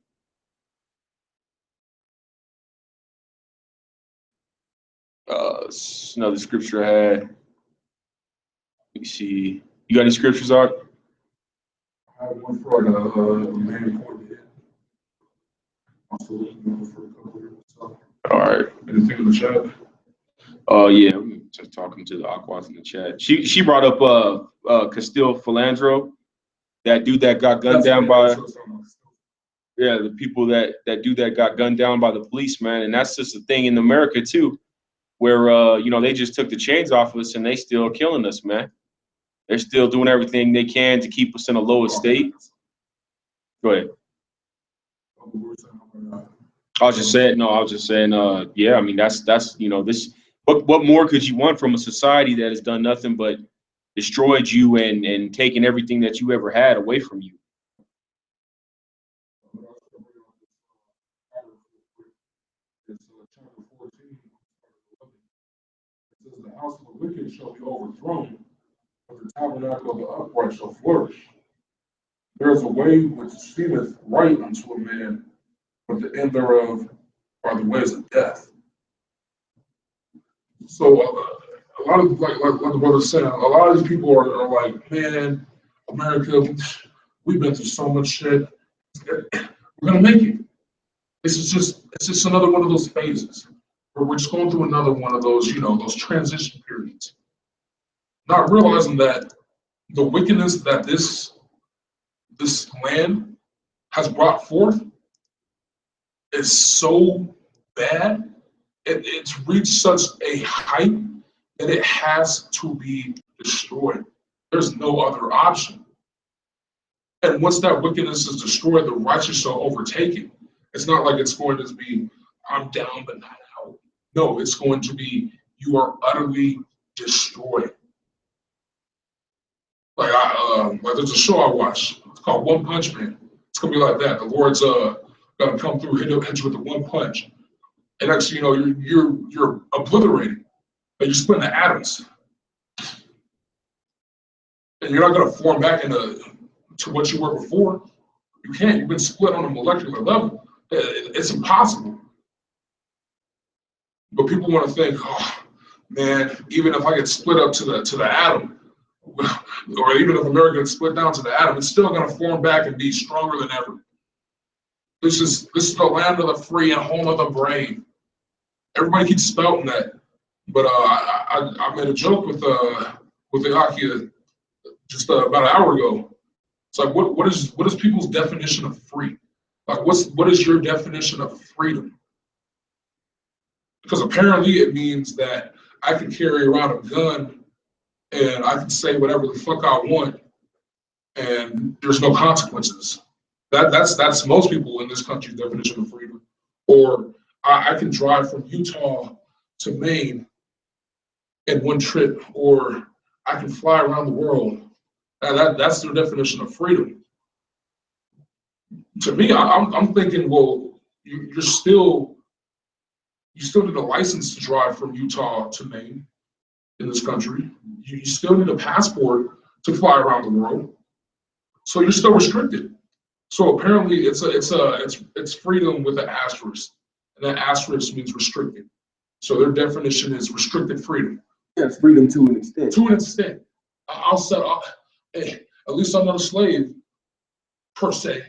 Another scripture I had. Let me see. You got any scriptures, Art? I have one for the main point. Also looking for a couple of stuff. All right. Anything in the chat? Yeah, I'm just talking to the Aquas in the chat. She brought up Castillo Philandro, that dude that got gunned down by the people that dude that got gunned down by the police, man. And that's just a thing in America too, where you know, they just took the chains off us and they still killing us, man. They're still doing everything they can to keep us in a low state. Go ahead. I was just saying, yeah, I mean, that's, you know, this, what more could you want from a society that has done nothing but destroyed you and taken everything that you ever had away from you? It's chapter 14. It says, the house of the wicked shall be overthrown, but the tabernacle of the upright shall flourish. There is a way which seemeth right unto a man, but the end thereof are the ways of death. So a lot of, like the brother said, a lot of these people are like, man, America, we've been through so much shit. We're gonna make it. It's just another one of those phases where we're just going through another one of those, you know, those transition periods. Not realizing that the wickedness that this land has brought forth is so bad, it's reached such a height that it has to be destroyed. There's no other option. And once that wickedness is destroyed, the righteous shall overtake it. It's not like it's going to be, I'm down but not out. No, it's going to be, you are utterly destroyed. Like there's a show I watch. It's called One Punch Man. It's gonna be like that. The Lord's gonna come through, hit you with the one punch, and actually, you know, you're obliterated, but you're splitting the atoms, and you're not gonna form back into what you were before. You can't. You've been split on a molecular level. It's impossible. But people want to think, oh man, even if I get split up to the atom, or even if America gets split down to the atom, it's still going to form back and be stronger than ever. This is the land of the free and home of the brave. Everybody keeps spouting that, but I made a joke with the Akia just about an hour ago. It's like, what is people's definition of free? Like, what is your definition of freedom? Because apparently it means that I can carry around a gun and I can say whatever the fuck I want, and there's no consequences. That's most people in this country's definition of freedom. Or I can drive from Utah to Maine in one trip, or I can fly around the world. That's their definition of freedom. To me, I'm thinking, well, you still need a license to drive from Utah to Maine in this country. You still need a passport to fly around the world. So you're still restricted. So apparently it's freedom with an asterisk, and that asterisk means restricted. So their definition is restricted freedom. Yes, freedom to an extent. To an extent. I'll say, at least I'm not a slave per se.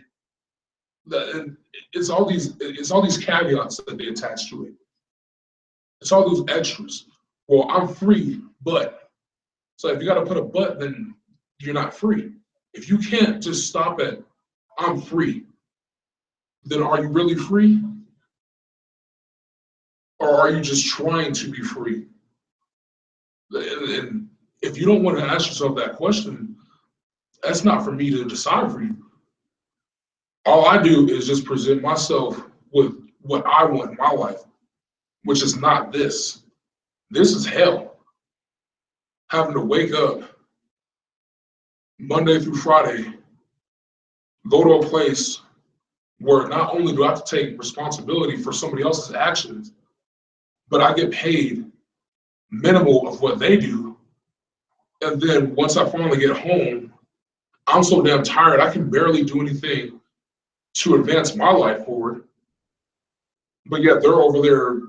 And it's all these caveats that they attach to it. It's all those extras. Well, I'm free, but. So if you got to put a but, then you're not free. If you can't just stop at I'm free, then are you really free? Or are you just trying to be free? And if you don't want to ask yourself that question, that's not for me to decide for you. All I do is just present myself with what I want in my life, which is not this. This is hell. Having to wake up Monday through Friday, go to a place where not only do I have to take responsibility for somebody else's actions, but I get paid minimal of what they do. And then once I finally get home, I'm so damn tired, I can barely do anything to advance my life forward. But yet they're over there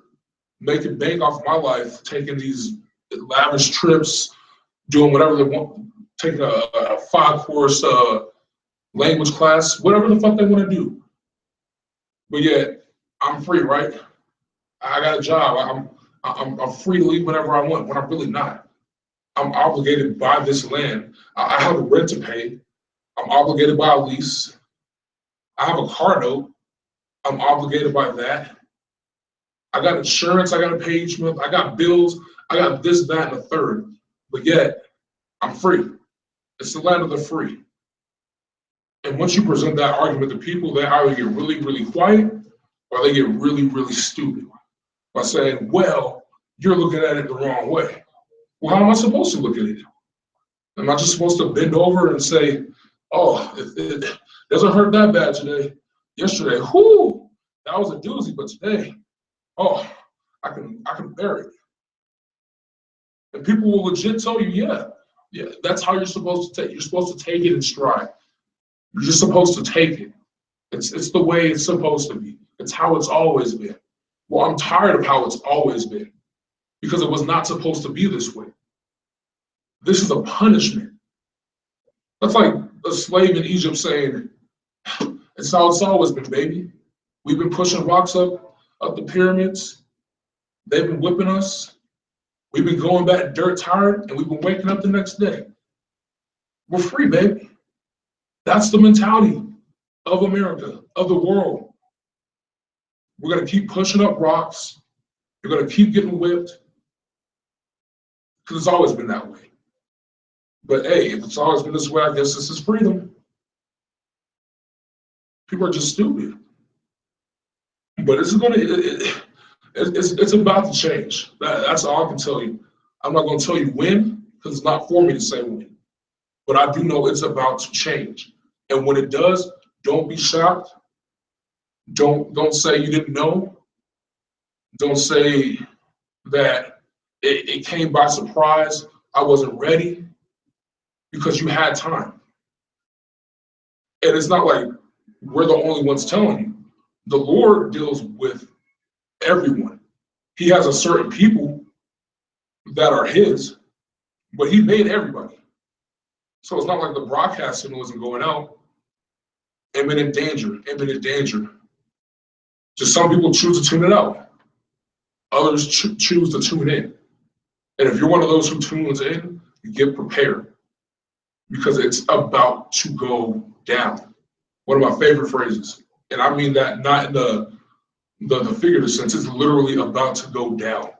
making bank off my life, taking these lavish trips, doing whatever they want, taking a 5-course language class, whatever the fuck they want to do. But yet I'm free, right? I got a job. I'm free to leave whenever I want, when I'm really not. I'm obligated by this land. I have a rent to pay. I'm obligated by a lease. I have a car note. I'm obligated by that. I got insurance I got to pay each month. I got bills. I got this, that, and the third. But yet, I'm free. It's the land of the free. And once you present that argument to people, they either get really, really quiet or they get really, really stupid by saying, well, you're looking at it the wrong way. Well, how am I supposed to look at it? Am I just supposed to bend over and say, oh, it doesn't hurt that bad today? Yesterday, whoo, that was a doozy, but today, oh, I can bear it. And people will legit tell you, yeah, that's how you're supposed to take. You're supposed to take it in stride. You're just supposed to take it. It's the way it's supposed to be. It's how it's always been. Well, I'm tired of how it's always been because it was not supposed to be this way. This is a punishment. That's like a slave in Egypt saying, it's how it's always been, baby. We've been pushing rocks up the pyramids. They've been whipping us. We've been going back dirt tired, and we've been waking up the next day. We're free, baby. That's the mentality of America, of the world. We're going to keep pushing up rocks. You're going to keep getting whipped because it's always been that way. But hey, if it's always been this way, I guess this is freedom. People are just stupid. But it's about to change. That's all I can tell you. I'm not going to tell you when because it's not for me to say when. But I do know it's about to change. And when it does, don't be shocked. Don't say you didn't know. Don't say that it came by surprise. I wasn't ready, because you had time. And it's not like we're the only ones telling you. The Lord deals with everyone. He has a certain people that are his, but he made everybody. So it's not like the broadcasting wasn't going out. Imminent danger, imminent danger. Just some people choose to tune it out. Others choose to tune in. And if you're one of those who tunes in, get prepared. because it's about to go down. One of my favorite phrases, and I mean that not in the figurative sense. It's literally about to go down.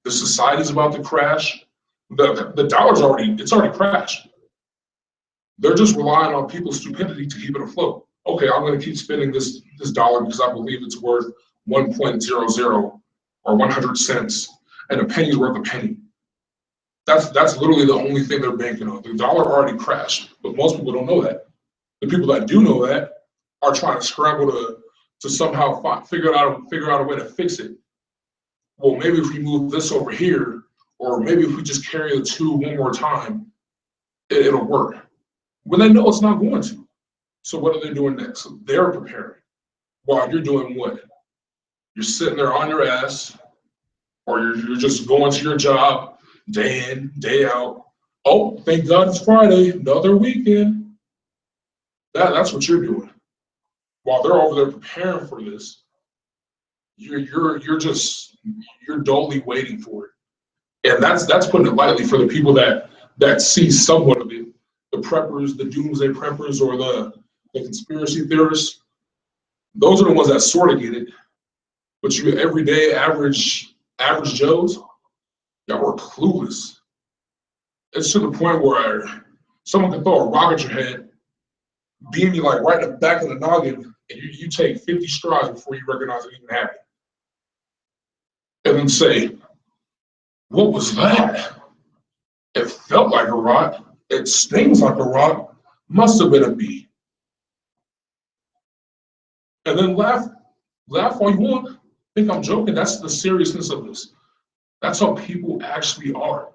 The society's about to crash. The dollar's already crashed. They're just relying on people's stupidity to keep it afloat. Okay, I'm going to keep spending this dollar because I believe it's worth 1.00 or 100 cents, and a penny's worth a penny. That's literally the only thing they're banking on. The dollar already crashed, but most people don't know that. The people that do know that are trying to scramble to somehow figure out a way to fix it. Well, maybe if we move this over here, or maybe if we just carry the two one more time, it'll work. When they know it's not going to. So what are they doing next? They're preparing. While you're doing what? You're sitting there on your ass, or you're just going to your job day in, day out. Oh, thank God it's Friday, another weekend. That's what you're doing. While they're over there preparing for this, you're dully waiting for it. And that's putting it lightly for the people that see somewhat of it. The preppers, the doomsday preppers, or the conspiracy theorists. Those are the ones that sort of get it. But you everyday average Joes, y'all are clueless. It's to the point where someone can throw a rock at your head, beam you like right in the back of the noggin, and you take 50 strides before you recognize it even happened. And then say, what was that? It felt like a rock. It stings like a rock. Must have been a bee. And then laugh all you want. Think I'm joking. That's the seriousness of this. That's how people actually are.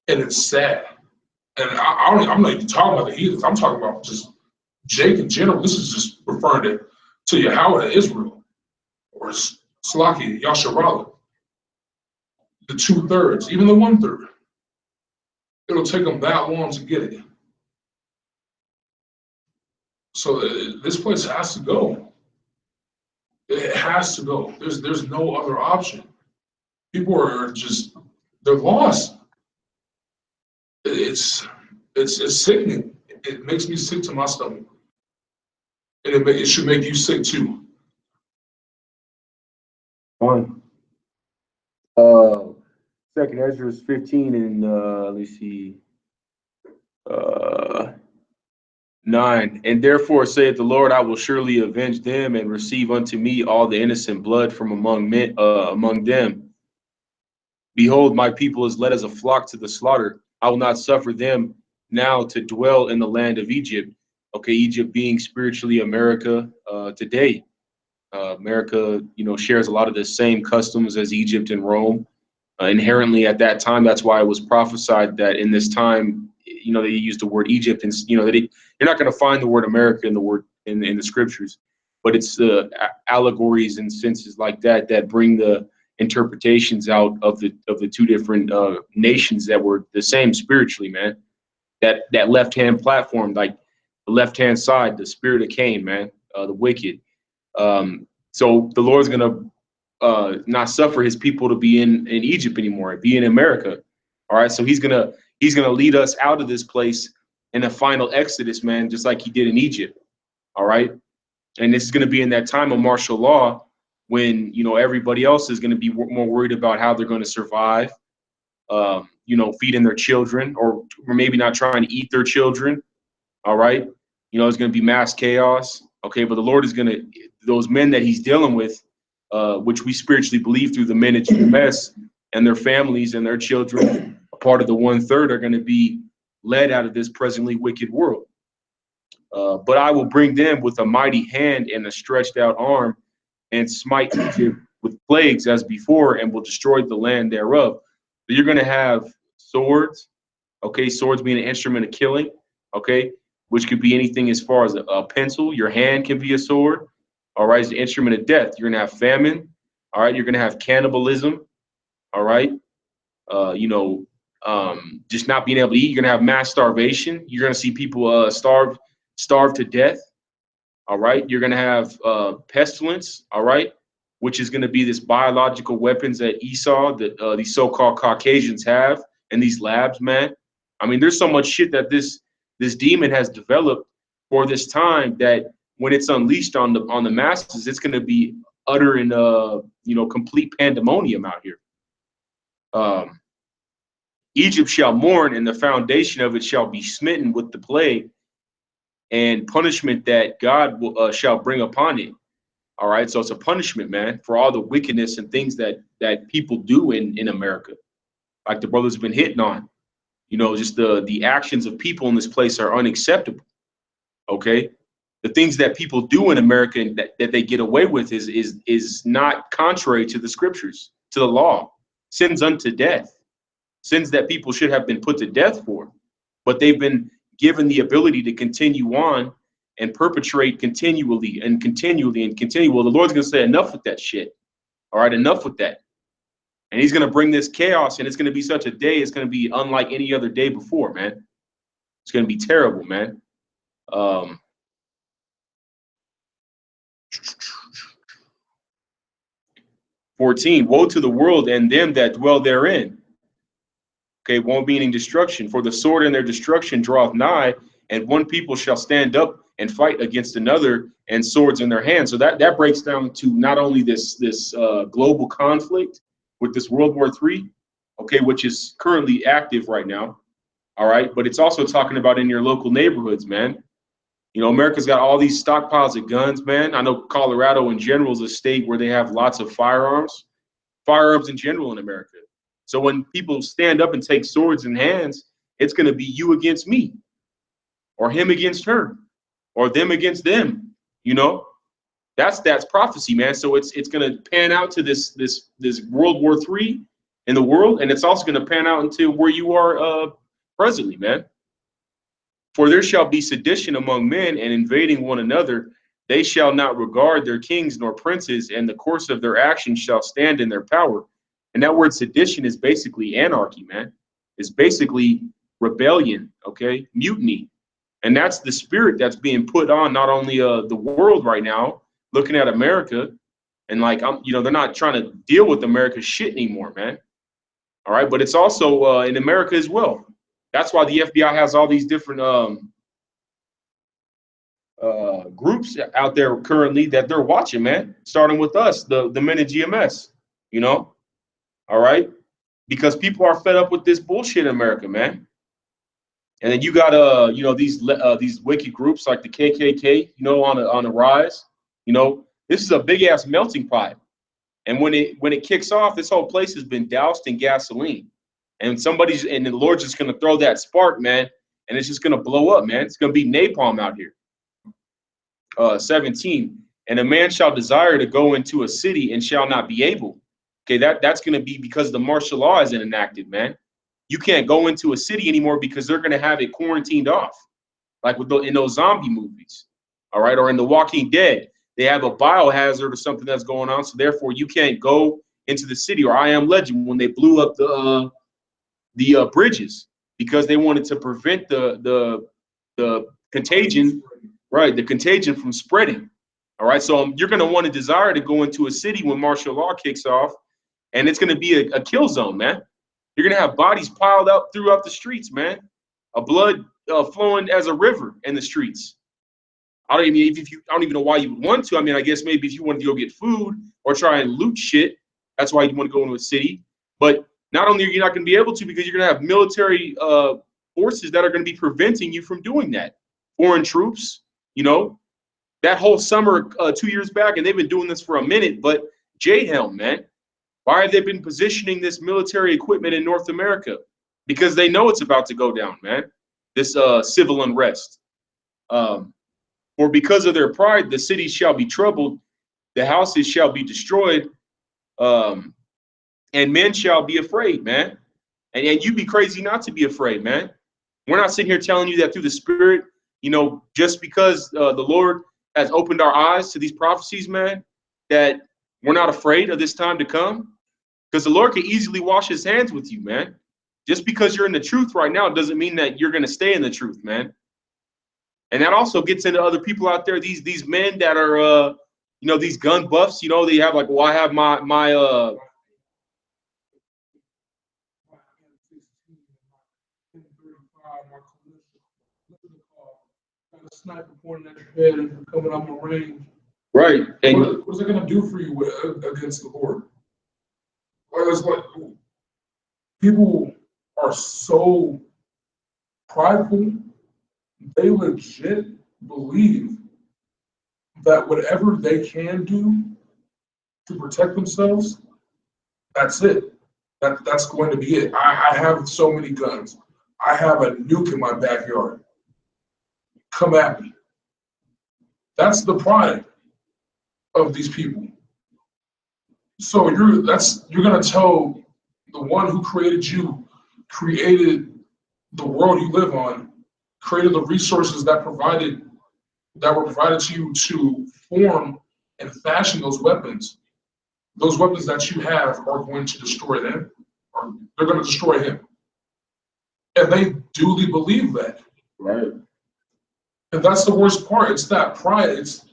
And it's sad. And I'm not even talking about the heathens. I'm talking about just Jake in general. This is just referring to Yahweh, Israel, or Salaki, Yasharallah. The 2/3, even the 1/3. It'll take them that long to get it. So this place has to go. It has to go. There's no other option. People are just, they're lost. It's sickening. It makes me sick to my stomach. And it should make you sick too. One. Second Ezra 15 and let's see. 9. And therefore saith the Lord, I will surely avenge them and receive unto me all the innocent blood from among them. Behold, my people is led as a flock to the slaughter. I will not suffer them now to dwell in the land of Egypt. Okay, Egypt being spiritually America today. America, shares a lot of the same customs as Egypt and Rome. Inherently at that time, that's why it was prophesied that in this time, they use the word Egypt, and you're not going to find the word America in the word in the scriptures, but it's the allegories and senses like that bring the interpretations out of the two different nations that were the same spiritually, man. That left-hand platform, like the left-hand side, the spirit of Cain, man, the wicked. So the Lord's gonna not suffer his people to be in Egypt anymore, be in America. All right, so he's gonna lead us out of this place in a final exodus, man, just like he did in Egypt. All right, and this is gonna be in that time of martial law when everybody else is gonna be more worried about how they're gonna survive, feeding their children, or maybe not trying to eat their children. All right, it's gonna be mass chaos. Okay, but the Lord is gonna, those men that he's dealing with, which we spiritually believe through the men at UMS and their families and their children, a part of the 1/3 are going to be led out of this presently wicked world. But I will bring them with a mighty hand and a stretched out arm and smite Egypt with plagues as before, and will destroy the land thereof. So you're going to have swords, okay, swords being an instrument of killing, okay, which could be anything as far as a pencil. Your hand can be a sword. All right, it's an instrument of death. You're gonna have famine. All right, you're gonna have cannibalism. All right, just not being able to eat. You're gonna have mass starvation. You're gonna see people starve to death. All right, you're gonna have pestilence. All right, which is gonna be this biological weapons that Esau, that these so-called Caucasians have in these labs, man. I mean, there's so much shit that this demon has developed for this time that when it's unleashed on the masses, it's going to be utter and complete pandemonium out here. Egypt shall mourn, and the foundation of it shall be smitten with the plague and punishment that God will, shall bring upon it. All right, so it's a punishment, man, for all the wickedness and things that people do in America, like the brothers have been hitting on. Just the actions of people in this place are unacceptable. Okay, the things that people do in America and that they get away with is not contrary to the scriptures, to the law. Sins unto death, sins that people should have been put to death for, but they've been given the ability to continue on and perpetrate continually and continually and continually. Well, the Lord's going to say enough with that shit. All right, enough with that. And he's going to bring this chaos, and it's going to be such a day. It's going to be unlike any other day before, man. It's going to be terrible, man. 14, woe to the world and them that dwell therein. Okay, won't meaning destruction. For the sword and their destruction draweth nigh, and one people shall stand up and fight against another, and swords in their hands. So that breaks down to not only this global conflict with this World War III, okay, which is currently active right now, all right, but it's also talking about in your local neighborhoods, man. America's got all these stockpiles of guns, man. I know Colorado in general is a state where they have lots of firearms in general in America. So when people stand up and take swords in hands, it's going to be you against me, or him against her, or them against them. That's prophecy, man. So it's going to pan out to this World War III in the world, and it's also going to pan out into where you are presently, man. For there shall be sedition among men, and invading one another. They shall not regard their kings nor princes, and the course of their actions shall stand in their power. And that word sedition is basically anarchy, man. It's basically rebellion, okay? Mutiny. And that's the spirit that's being put on not only the world right now, looking at America, and they're not trying to deal with America's shit anymore, man. All right, but it's also in America as well. That's why the FBI has all these different groups out there currently that they're watching, man, starting with us, the men in GMS, all right, because people are fed up with this bullshit in America, man. And then you got these wicked groups like the KKK, on the rise. This is a big ass melting pot, and when it kicks off, this whole place has been doused in gasoline. And the Lord's just going to throw that spark, man, and it's just going to blow up, man. It's going to be napalm out here. 17, and a man shall desire to go into a city and shall not be able. Okay, that's going to be because the martial law isn't enacted, man. You can't go into a city anymore because they're going to have it quarantined off, like in those zombie movies, all right, or in The Walking Dead. They have a biohazard or something that's going on, so therefore you can't go into the city. Or I Am Legend, when they blew up the bridges because they wanted to prevent the contagion, right? The contagion from spreading. All right, so you're going to want to desire to go into a city when martial law kicks off, and it's going to be a kill zone, man. You're going to have bodies piled up throughout the streets, man. A blood flowing as a river in the streets. I don't even know why you would want to. I mean, I guess maybe if you wanted to go get food or try and loot shit, that's why you want to go into a city. But not only are you not going to be able to, because you're going to have military forces that are going to be preventing you from doing that. Foreign troops, that whole summer 2 years back, and they've been doing this for a minute. But JHELM, man, why have they been positioning this military equipment in North America? Because they know it's about to go down, man. This civil unrest. For because of their pride, the cities shall be troubled, the houses shall be destroyed, and men shall be afraid, man. And you'd be crazy not to be afraid, man. We're not sitting here telling you that through the Spirit, just because the Lord has opened our eyes to these prophecies, man, that we're not afraid of this time to come. Because the Lord can easily wash his hands with you, man. Just because you're in the truth right now doesn't mean that you're going to stay in the truth, man. And that also gets into other people out there, these men that are, these gun buffs, they have like, well, I have my my got a sniper pointing at your head and you're coming out my range. Right. And What is it going to do for you against the Lord? Like, it's like people are so prideful, they legit believe that whatever they can do to protect themselves, that's it. That's going to be it. I have so many guns. I have a nuke in my backyard. Come at me. That's the pride of these people. So you're gonna tell the one who created you, created the world you live on, created the resources that were provided to you to form and fashion those weapons. Those weapons that you have are going to destroy them, or they're going to destroy him. And they duly believe that. right. And that's the worst part. It's that pride. It's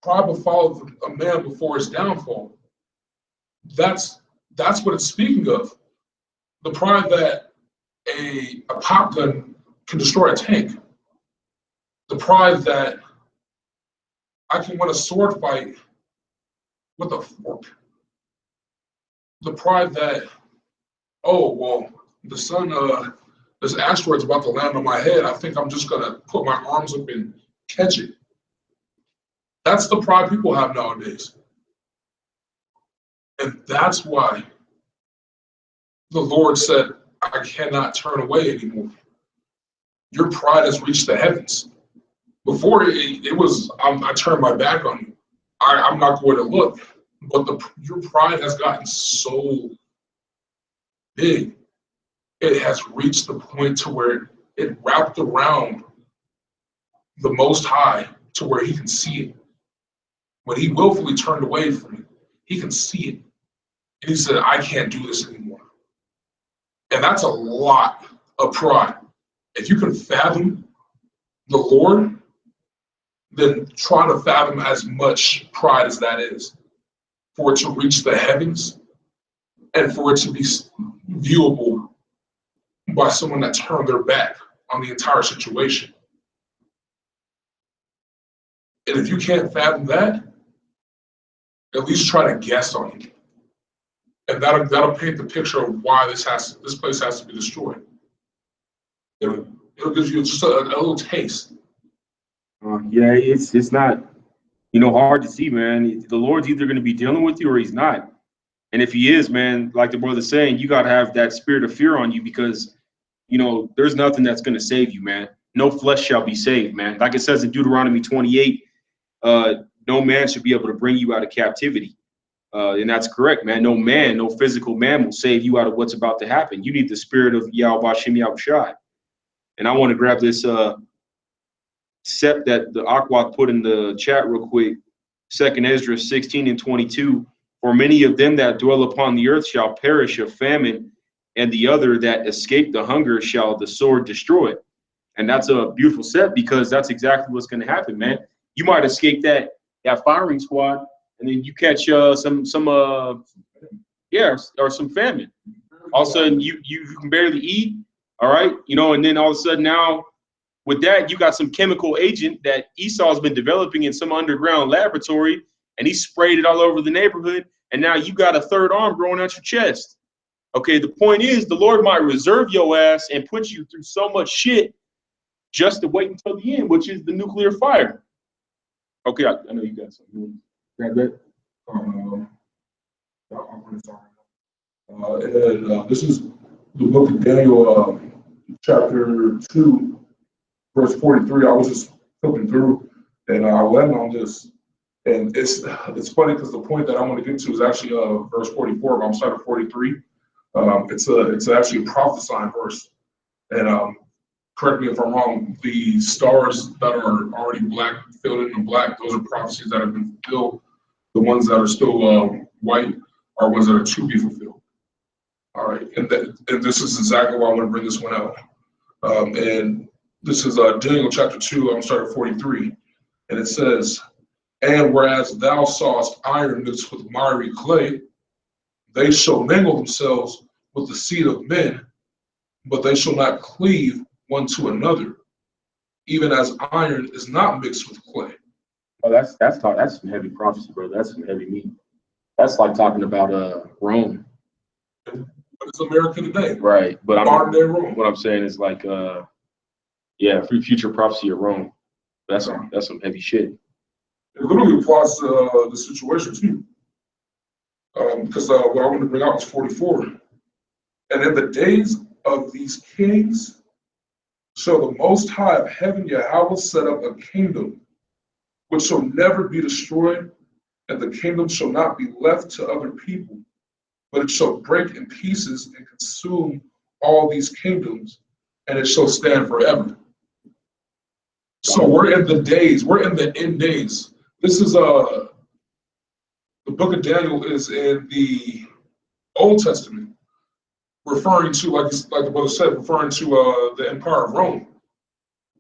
pride will follow a man before his downfall. That's what it's speaking of. The pride that a pop gun can destroy a tank. The pride that I can win a sword fight with a fork. The pride that, oh, well, the sun, this asteroid's about to land on my head. I think I'm just gonna put my arms up and catch it. That's the pride people have nowadays. And that's why the Lord said, I cannot turn away anymore. Your pride has reached the heavens. Before it was, I turned my back on you. I'm not going to look. But your pride has gotten so big. It has reached the point to where it wrapped around the Most High to where he can see it. When he willfully turned away from it, he can see it. And he said, I can't do this anymore. And that's a lot of pride. If you can fathom the Lord, then try to fathom as much pride as that is, for it to reach the heavens and for it to be viewable by someone that turned their back on the entire situation. And if you can't fathom that, at least try to guess on it. And that'll paint the picture of why this place has to be destroyed. It'll give you just a little taste. Yeah, it's not, hard to see, man. The Lord's either going to be dealing with you or he's not. And if he is, man, like the brother's saying, you got to have that spirit of fear on you because, there's nothing that's going to save you, man. No flesh shall be saved, man. Like it says in Deuteronomy 28, no man should be able to bring you out of captivity. And that's correct, man. No man, no physical man will save you out of what's about to happen. You need the spirit of Yahweh Shem Yahushai. And I want to grab this set that the Akwak put in the chat real quick. 2nd Ezra 16:22. For many of them that dwell upon the earth shall perish of famine, and the other that escape the hunger shall the sword destroy. And that's a beautiful set because that's exactly what's going to happen, man. You might escape that firing squad, and then you catch or some famine. All of a sudden you can barely eat, all right, and then all of a sudden now with that you got some chemical agent that Esau's been developing in some underground laboratory, and he sprayed it all over the neighborhood, and now you got a third arm growing out your chest. Okay, the point is the Lord might reserve your ass and put you through so much shit just to wait until the end, which is the nuclear fire. Okay, I know you got something. Grab that. This is the book of Daniel, chapter 2, verse 43. I was just flipping through, and I landed on this. And it's funny because the point that I want to get to is actually verse 44, but I'm starting at 43. It's actually a prophesying verse. And correct me if I'm wrong, the stars that are already filled in black, those are prophecies that have been fulfilled. The ones that are still white are ones that are to be fulfilled. All right, and this is exactly why I want to bring this one out. And this is Daniel chapter 2, I'm starting at 43. And it says, and whereas thou sawest iron mixed with miry clay, they shall mingle themselves with the seed of men, but they shall not cleave one to another, even as iron is not mixed with clay. Oh, that's some heavy prophecy, bro. That's some heavy meat. That's like talking about Rome. But it's America today. Right. But Modern day Rome. what I'm saying is like yeah, future prophecy of Rome. That's some heavy shit. It literally applies to the situation too. Because what I want to bring out is 44. And in the days of these kings shall the Most High of heaven Yahweh set up a kingdom which shall never be destroyed, and the kingdom shall not be left to other people, but it shall break in pieces and consume all these kingdoms, and it shall stand forever. So we're in the end days. This is the book of Daniel is in the Old Testament, referring to, like the brother said, referring to the Empire of Rome.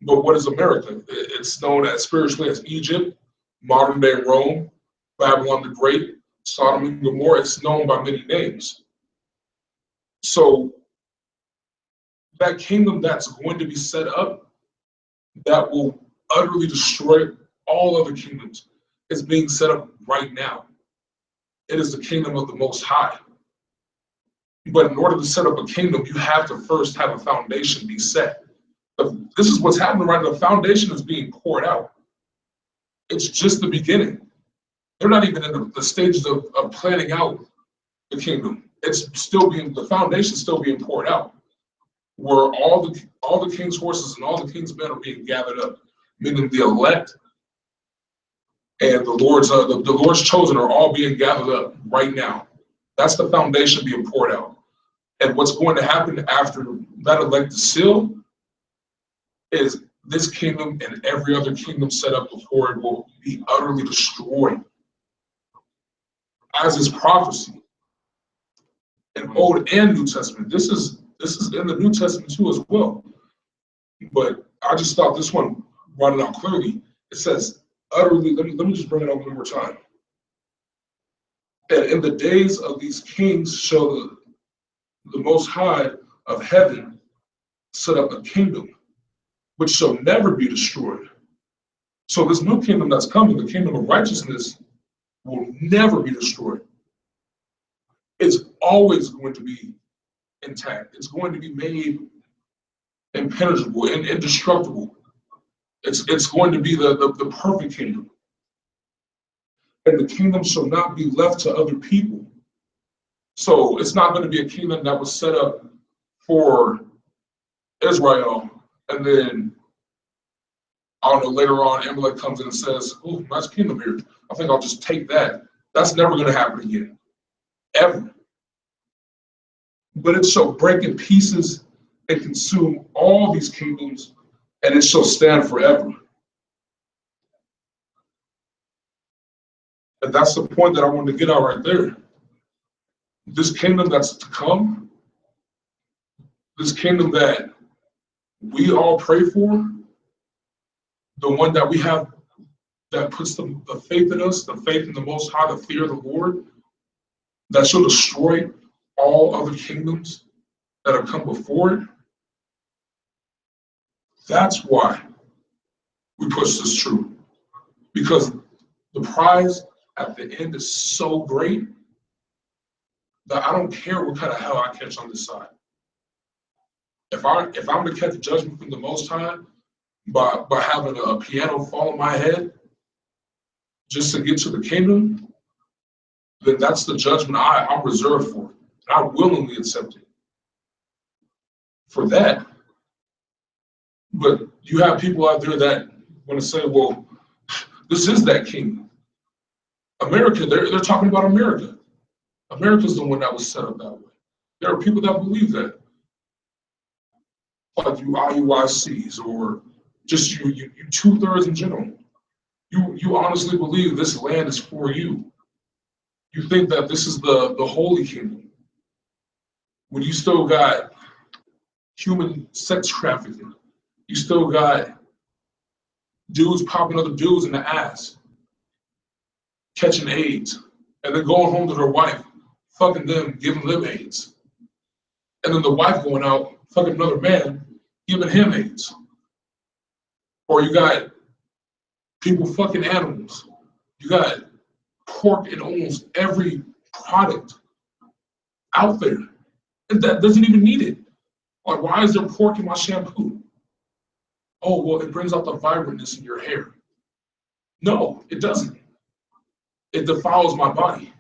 But what is America? It's known as spiritually as Egypt, modern day Rome, Babylon the Great, Sodom and Gomorrah. It's known by many names. So that kingdom that's going to be set up that will utterly destroy all other kingdoms is being set up right now. It is the kingdom of the Most High. But in order to set up a kingdom, you have to first have a foundation be set. This is what's happening right now. The foundation is being poured out. It's just the beginning. They're not even in the stages of planning out the kingdom. The foundation is still being poured out, where all the king's horses and all the king's men are being gathered up, meaning the elect and the Lord's chosen are all being gathered up right now. That's the foundation being poured out. And what's going to happen after that elected seal is this kingdom and every other kingdom set up before it will be utterly destroyed. As is prophecy in Old and New Testament. This is in the New Testament too as well. But I just thought this one brought it out clearly. It says utterly, let me just bring it up one more time. And in the days of these kings shall the Most High of heaven set up a kingdom which shall never be destroyed. So this new kingdom that's coming, the kingdom of righteousness, will never be destroyed. It's always going to be intact. It's going to be made impenetrable and indestructible. It's going to be the perfect kingdom. And the kingdom shall not be left to other people. So it's not going to be a kingdom that was set up for Israel, and then I don't know, later on Amalek comes in and says, "Oh, nice kingdom here. I think I'll just take that." That's never going to happen again, ever. But it shall break in pieces and consume all these kingdoms, and it shall stand forever. And that's the point that I wanted to get out right there. This kingdom that's to come, this kingdom that we all pray for, the one that we have that puts the faith in us, the faith in the Most High, the fear of the Lord, that shall destroy all other kingdoms that have come before it. That's why we push this through, because the prize at the end is so great that I don't care what kind of hell I catch on this side. If I'm to catch judgment from the Most High by having a piano fall on my head just to get to the kingdom, then that's the judgment I'm reserved for. And I willingly accept it for that. But you have people out there that want to say, well, this is that kingdom. America, they're talking about America. America's the one that was set up that way. There are people that believe that. Like you IUICs or just you 2/3 in general. You honestly believe this land is for you. You think that this is the holy kingdom. When you still got human sex trafficking, you still got dudes popping other dudes in the ass, catching AIDS, and then going home to their wife, fucking them, giving them AIDS. and then the wife going out fucking another man, giving him AIDS. Or you got people fucking animals. You got pork in almost every product out there. And that doesn't even need it. Like, why is there pork in my shampoo? Oh, well, it brings out the vibrantness in your hair. No, it doesn't. It defiles my body.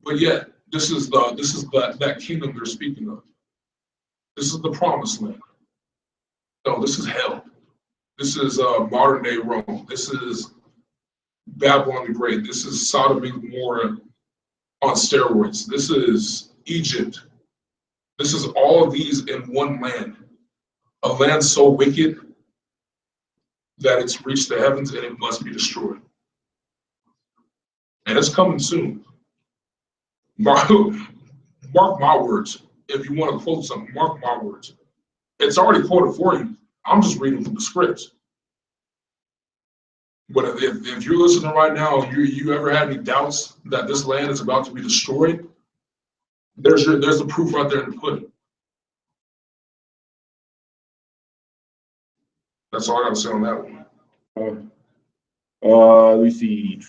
But yet, this is that kingdom they're speaking of. This is the promised land. No, this is hell. This is modern day Rome. This is Babylon the Great. This is Sodom and Gomorrah on steroids. This is Egypt. This is all of these in one land. A land so wicked that it's reached the heavens and it must be destroyed. And it's coming soon. Mark my words. If you want to quote something, mark my words. It's already quoted for you. I'm just reading from the scripts. But if you're listening right now, you ever had any doubts that this land is about to be destroyed, there's the proof right there in the pudding. That's all I got to say on that one. Let me see.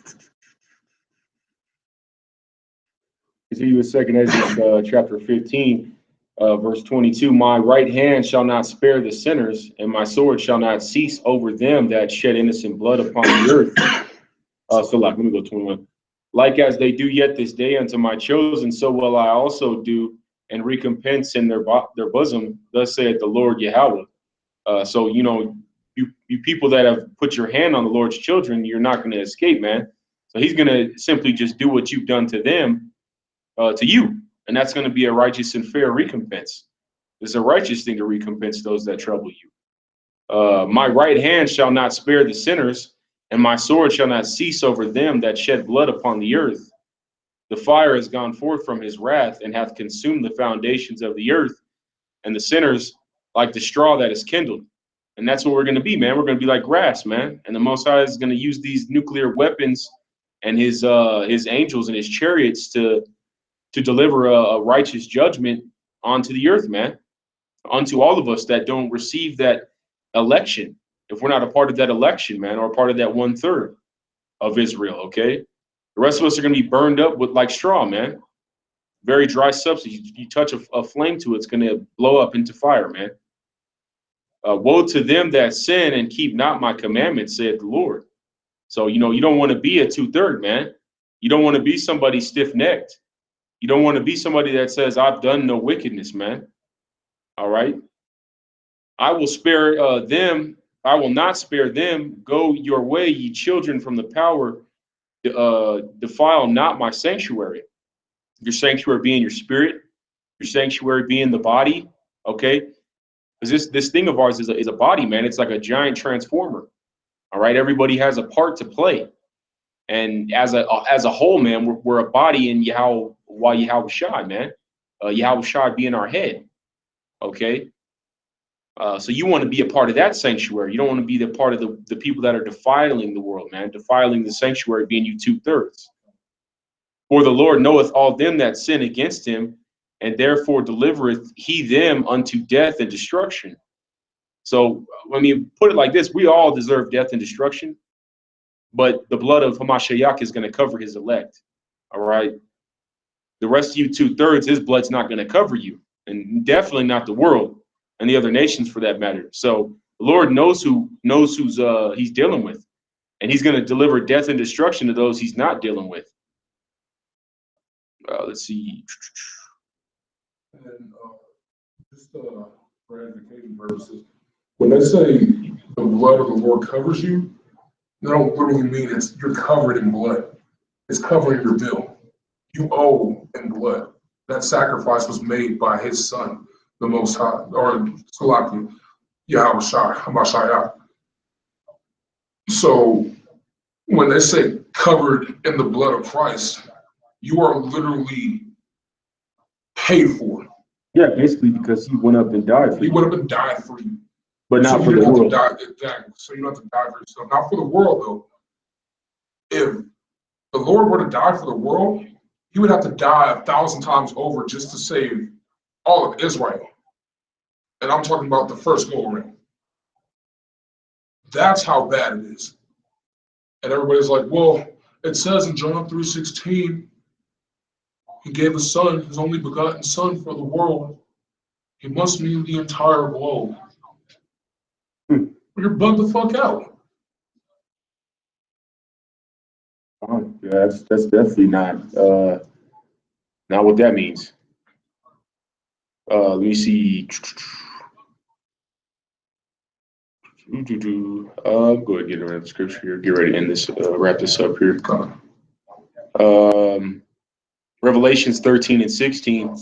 Continue with 2 Ezra chapter 15, verse 22. My right hand shall not spare the sinners, and my sword shall not cease over them that shed innocent blood upon the earth. So let me go 21. Like as they do yet this day unto my chosen, so will I also do, and recompense in their bosom. Thus saith the Lord Yahweh. So, you know, you people that have put your hand on the Lord's children, you're not going to escape, man. So he's going to simply just do what you've done to them, to you. And that's going to be a righteous and fair recompense. It's a righteous thing to recompense those that trouble you. My right hand shall not spare the sinners, and my sword shall not cease over them that shed blood upon the earth. The fire has gone forth from his wrath and hath consumed the foundations of the earth, and the sinners like the straw that is kindled. And that's what we're going to be, man. We're going to be like grass, man. And the Most High is going to use these nuclear weapons and his angels and his chariots to deliver a righteous judgment onto the earth, man, unto all of us that don't receive that election. If we're not a part of that election, man, or a part of that 1/3 of Israel, okay? The rest of us are going to be burned up with like straw, man. Very dry substance. You touch a flame to it, it's going to blow up into fire, man. Woe to them that sin and keep not my commandments, saith the Lord. So, you know, you don't want to be a 2/3, man. You don't want to be somebody stiff-necked. You don't want to be somebody that says, I've done no wickedness, man. All right. I will spare them. I will not spare them. Go your way, ye children, from the power. Defile not my sanctuary. Your sanctuary being your spirit, your sanctuary being the body. Okay. Because this thing of ours is a body, man. It's like a giant transformer. All right. Everybody has a part to play. And as a whole, man, we're a body in Yahweh Shai, man. Yahweh Shai being our head. Okay. So you want to be a part of that sanctuary. You don't want to be the part of the people that are defiling the world, man. Defiling the sanctuary being you 2/3. For the Lord knoweth all them that sin against him, and therefore delivereth he them unto death and destruction. So, I mean, put it like this. We all deserve death and destruction. But the blood of Hamashiach is going to cover his elect. All right. The rest of you 2/3, his blood's not going to cover you, and definitely not the world and the other nations for that matter. So the Lord knows who's he's dealing with, and he's going to deliver death and destruction to those he's not dealing with. Let's see. And just for education purposes, when they say the blood of the Lord covers you, they don't literally mean you're covered in blood. It's covering your bill. You owe in blood. That sacrifice was made by his son, the Most High, or Salaki, Yahweh Shai, Hamashiach. So when they say covered in the blood of Christ, you are literally paid for. Yeah, basically because he went up and died for He you. went up and died for you. But not so for the world. Exactly. So you don't have to die for yourself. Not for the world, though. If the Lord were to die for the world, he would have to die 1,000 times over just to save all of Israel. And I'm talking about the first go around. That's how bad it is. And everybody's like, well, it says in John 3:16, he gave his son, his only begotten son for the world. He must mean the entire globe. You're bugged the fuck out. Oh, yeah, that's definitely not what that means. Let me see. Go ahead and get around the scripture here. Get ready to end this, wrap this up here. Revelations 13 and 16.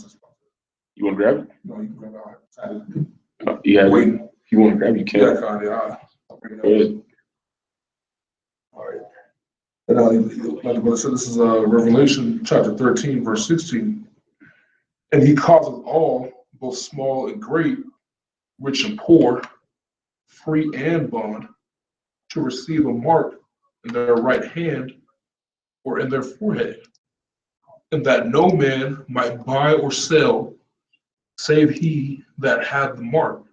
You want to grab it? No, you can grab it. You have it. Wait. If you want to grab it, you can. Yeah, kind of. Go ahead. All right. And so this is Revelation chapter 13, verse 16. And he causes all, both small and great, rich and poor, free and bond, to receive a mark in their right hand or in their forehead, and that no man might buy or sell save he that had the mark,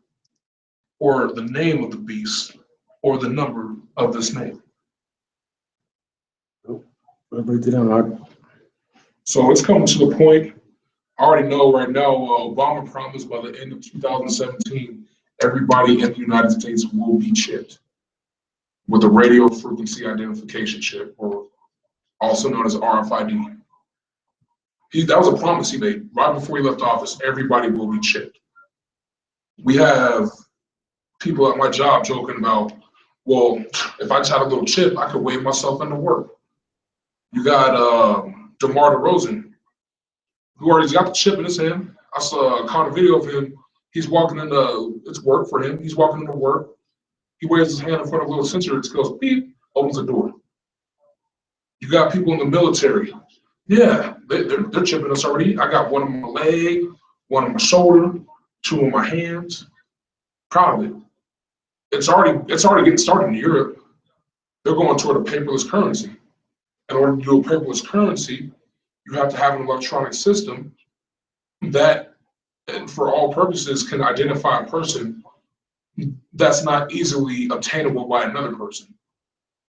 or the name of the beast, or the number of this name. So it's coming to the point. I already know right now, Obama promised by the end of 2017, everybody in the United States will be chipped with a radio frequency identification chip, or also known as RFID. That was a promise he made right before he left office. Everybody will be chipped. We have people at my job joking about, well, if I just had a little chip, I could wave myself into work. You got DeMar DeRozan, who already got the chip in his hand. I caught a video of him. He's walking into, it's work for him. He's walking into work. He waves his hand in front of a little sensor. It goes beep, opens the door. You got people in the military. Yeah, they're chipping us already. I got one on my leg, one on my shoulder, two on my hands. Proud of it. It's already getting started in Europe. They're going toward a paperless currency. In order to do a paperless currency, you have to have an electronic system that, for all purposes, can identify a person that's not easily obtainable by another person.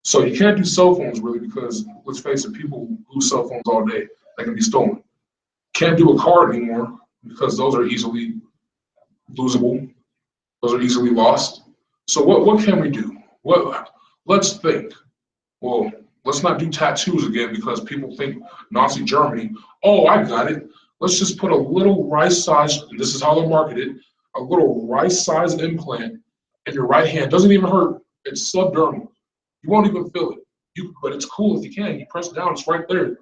So you can't do cell phones really, because let's face it, people lose cell phones all day. They can be stolen. Can't do a card anymore because those are easily losable. Those are easily lost. So what can we do? Let's think. Well, let's not do tattoos again because people think Nazi Germany. Oh, I got it. Let's just put a little rice-sized, and this is how they're marketed, a little rice-sized implant in your right hand. Doesn't even hurt. It's subdermal. You won't even feel it. But it's cool if you can. You press down, it's right there.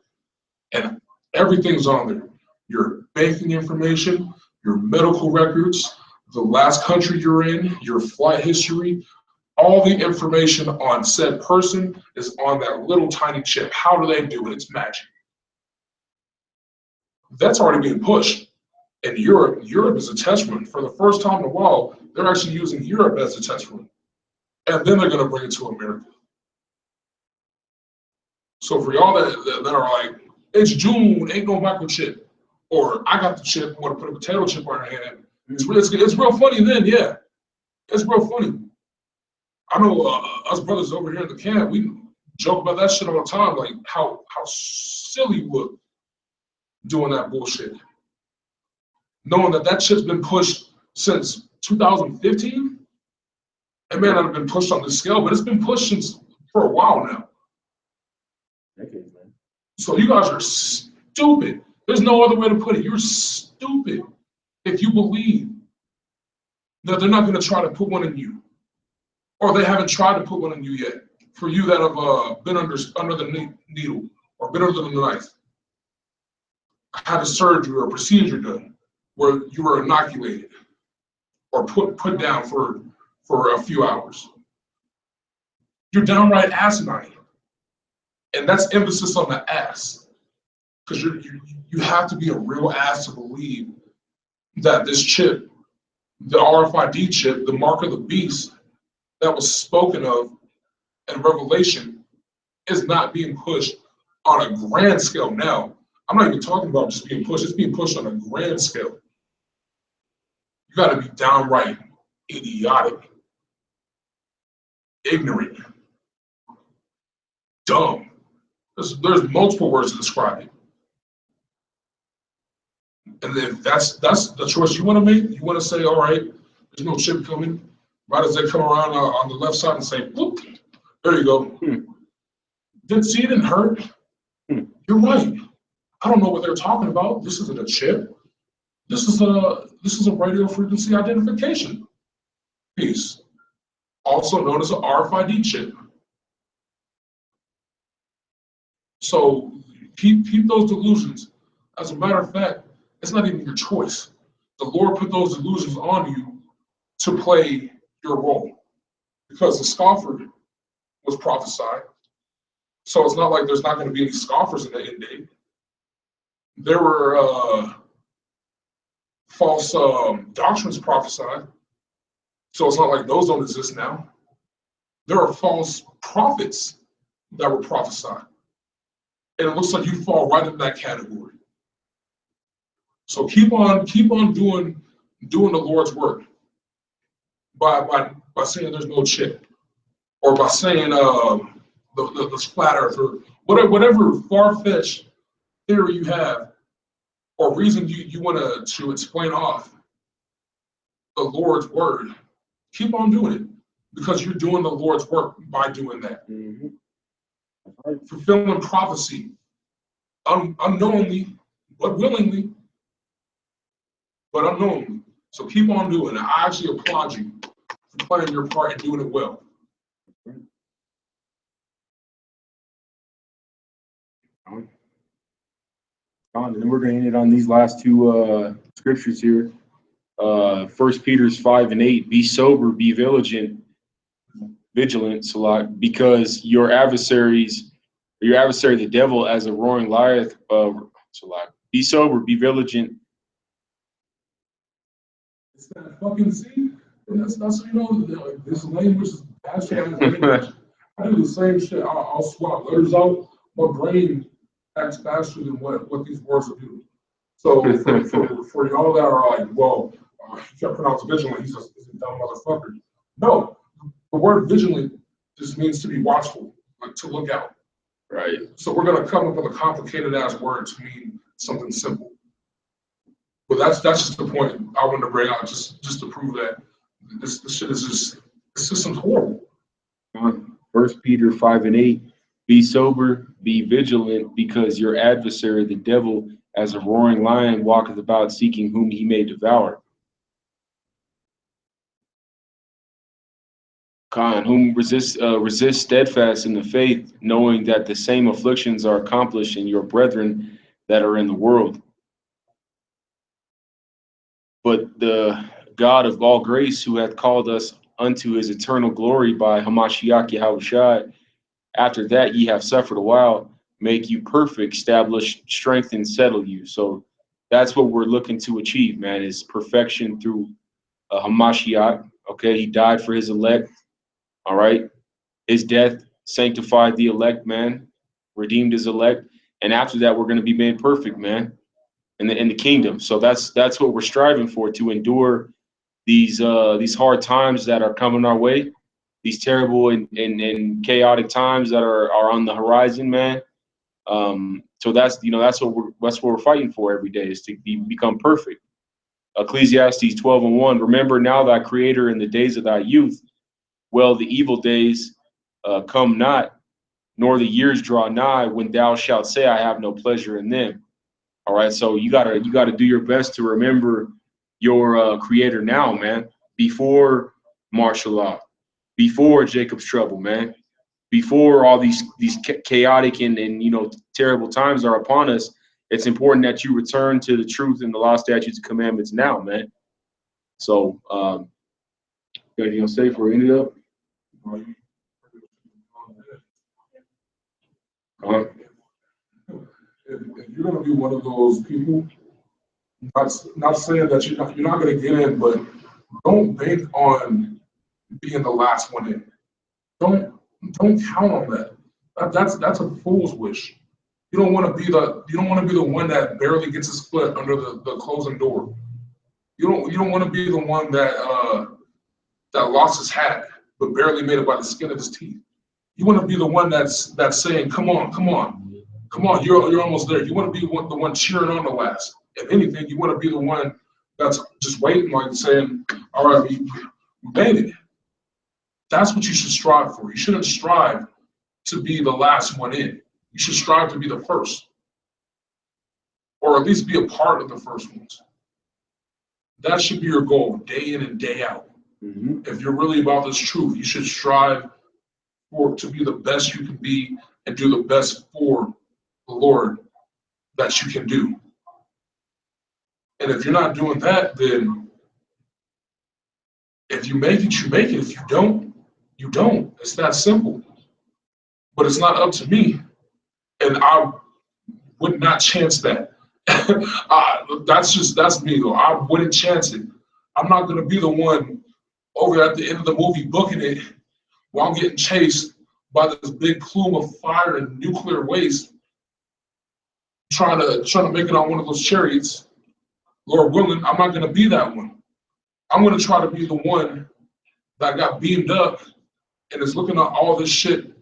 And everything's on there. Your banking information, your medical records, the last country you're in, your flight history, all the information on said person is on that little tiny chip. How do they do it? It's magic. That's already being pushed. In Europe, Europe is a test run. For the first time in a while, they're actually using Europe as a test run. And then they're going to bring it to America. So for y'all that are like, it's June, ain't no microchip, or I got the chip, want to put a potato chip on your hand, it's real funny then, yeah. It's real funny. I know us brothers over here in the camp, we joke about that shit all the time, like how silly we look doing that bullshit. Knowing that shit's been pushed since 2015, it may not have been pushed on this scale, but it's been pushed for a while now. Decades, man. So you guys are stupid. There's no other way to put it. You're stupid if you believe that they're not going to try to put one in you, or they haven't tried to put one in you yet. For you that have been under the needle or been under the knife, had a surgery or a procedure done where you were inoculated or put down for a few hours. You're downright asinine. And that's emphasis on the ass. Because you have to be a real ass to believe that this chip, the RFID chip, the mark of the beast that was spoken of in Revelation, is not being pushed on a grand scale now. I'm not even talking about just being pushed, it's being pushed on a grand scale. got to be downright idiotic, ignorant, dumb. There's multiple words to describe it. And if that's the choice you want to make, you want to say, all right, there's no chip coming. Right as they come around on the left side and say, whoop, there you go. Didn't see it, didn't hurt. You're right. I don't know what they're talking about. This isn't a chip. This is a radio frequency identification piece, also known as an RFID chip. So keep those delusions. As a matter of fact, it's not even your choice. The Lord put those delusions on you to play your role, because the scoffer was prophesied. So it's not like there's not going to be any scoffers in the end day. There were false doctrines prophesied. So it's not like those don't exist now. There are false prophets that were prophesied. And it looks like you fall right in that category. So keep on doing the Lord's work by saying there's no chip, or by saying the flat earth, or whatever far-fetched theory you have or reason you want to explain off the Lord's word. Keep on doing it, because you're doing the Lord's work by doing that. Mm-hmm. Fulfilling prophecy unknowingly, but willingly, but unknowingly. So keep on doing it. I actually applaud you for playing your part and doing it well. And then we're going to end it on these last two scriptures here. 1 Peter 5:8. Be sober, be vigilant, Salat, because your adversary, the devil, as a roaring lion, Salat. Be sober, be vigilant. It's that fucking see. That's this language is bastardized language. I do the same shit. I'll swap letters out. My brain acts faster than what these words are doing. So for y'all that are like, well, you can't pronounce vigilant, he's a dumb motherfucker. No, the word vigilant just means to be watchful, like to look out. Right. So we're gonna come up with a complicated ass word to mean something simple. But that's just the point I wanted to bring out, just to prove that this shit is just, this system's horrible. 1 Peter 5:8. Be sober, be vigilant, because your adversary, the devil, as a roaring lion, walketh about seeking whom he may devour. Whom resist steadfast in the faith, knowing that the same afflictions are accomplished in your brethren that are in the world. But the God of all grace, who hath called us unto his eternal glory by Hamashiach Yahushua, after that ye have suffered a while, make you perfect, establish, strengthen, settle you. So that's what we're looking to achieve, man, is perfection through Hamashiach. Okay, he died for his elect. All right, his death sanctified the elect, man, redeemed his elect, and after that we're going to be made perfect, man, in the kingdom. So that's what we're striving for, to endure these hard times that are coming our way, these terrible and chaotic times that are on the horizon, man. So that's what we're fighting for every day, is to become perfect. Ecclesiastes 12:1. Remember now thy Creator in the days of thy youth. Well, the evil days come not, nor the years draw nigh, when thou shalt say, I have no pleasure in them. All right, so you gotta do your best to remember your Creator now, man, before martial law, before Jacob's trouble, man, before all these chaotic and terrible times are upon us. It's important that you return to the truth and the law, statutes, and commandments now, man. So, anything else to say before we end it up? If you're going to be one of those people, not saying that you're not going to get in, but don't bank on being the last one in. Don't count on that. That's a fool's wish. You don't want to be the one that barely gets his foot under the closing door. You don't want to be the one that lost his hat but barely made it by the skin of his teeth. You want to be the one that's saying, "Come on, come on, come on, you're almost there." You want to be the one cheering on the last. If anything, you want to be the one that's just waiting, like saying, "All right, we made it." That's what you should strive for. You shouldn't strive to be the last one in. You should strive to be the first, or at least be a part of the first ones. That should be your goal, day in and day out. If you're really about this truth, you should strive to be the best you can be and do the best for the Lord that you can do. And if you're not doing that, then if you make it, you make it. If you don't, you don't. It's that simple. But it's not up to me. And I would not chance that. That's me though. I wouldn't chance it. I'm not gonna be the one over at the end of the movie booking it while I'm getting chased by this big plume of fire and nuclear waste, trying to make it on one of those chariots. Lord willing, I'm not gonna be that one. I'm gonna try to be the one that got beamed up and is looking at all this shit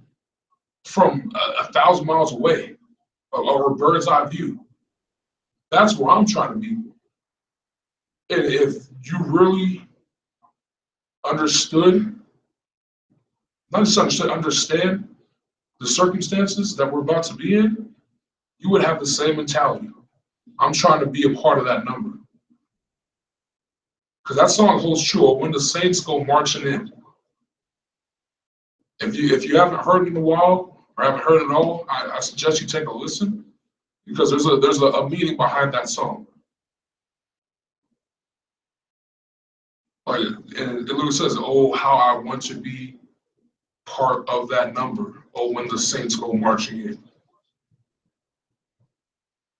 from 1,000 miles away, or a bird's eye view. That's where I'm trying to be. And if you really understood, not just understand the circumstances that we're about to be in, you would have the same mentality. I'm trying to be a part of that number. Because that song holds true. When the saints go marching in. If you haven't heard it in a while or haven't heard it at all, I suggest you take a listen, because there's a meaning behind that song. Like, and it literally says, "Oh, how I want to be part of that number. Oh, when the saints go marching in."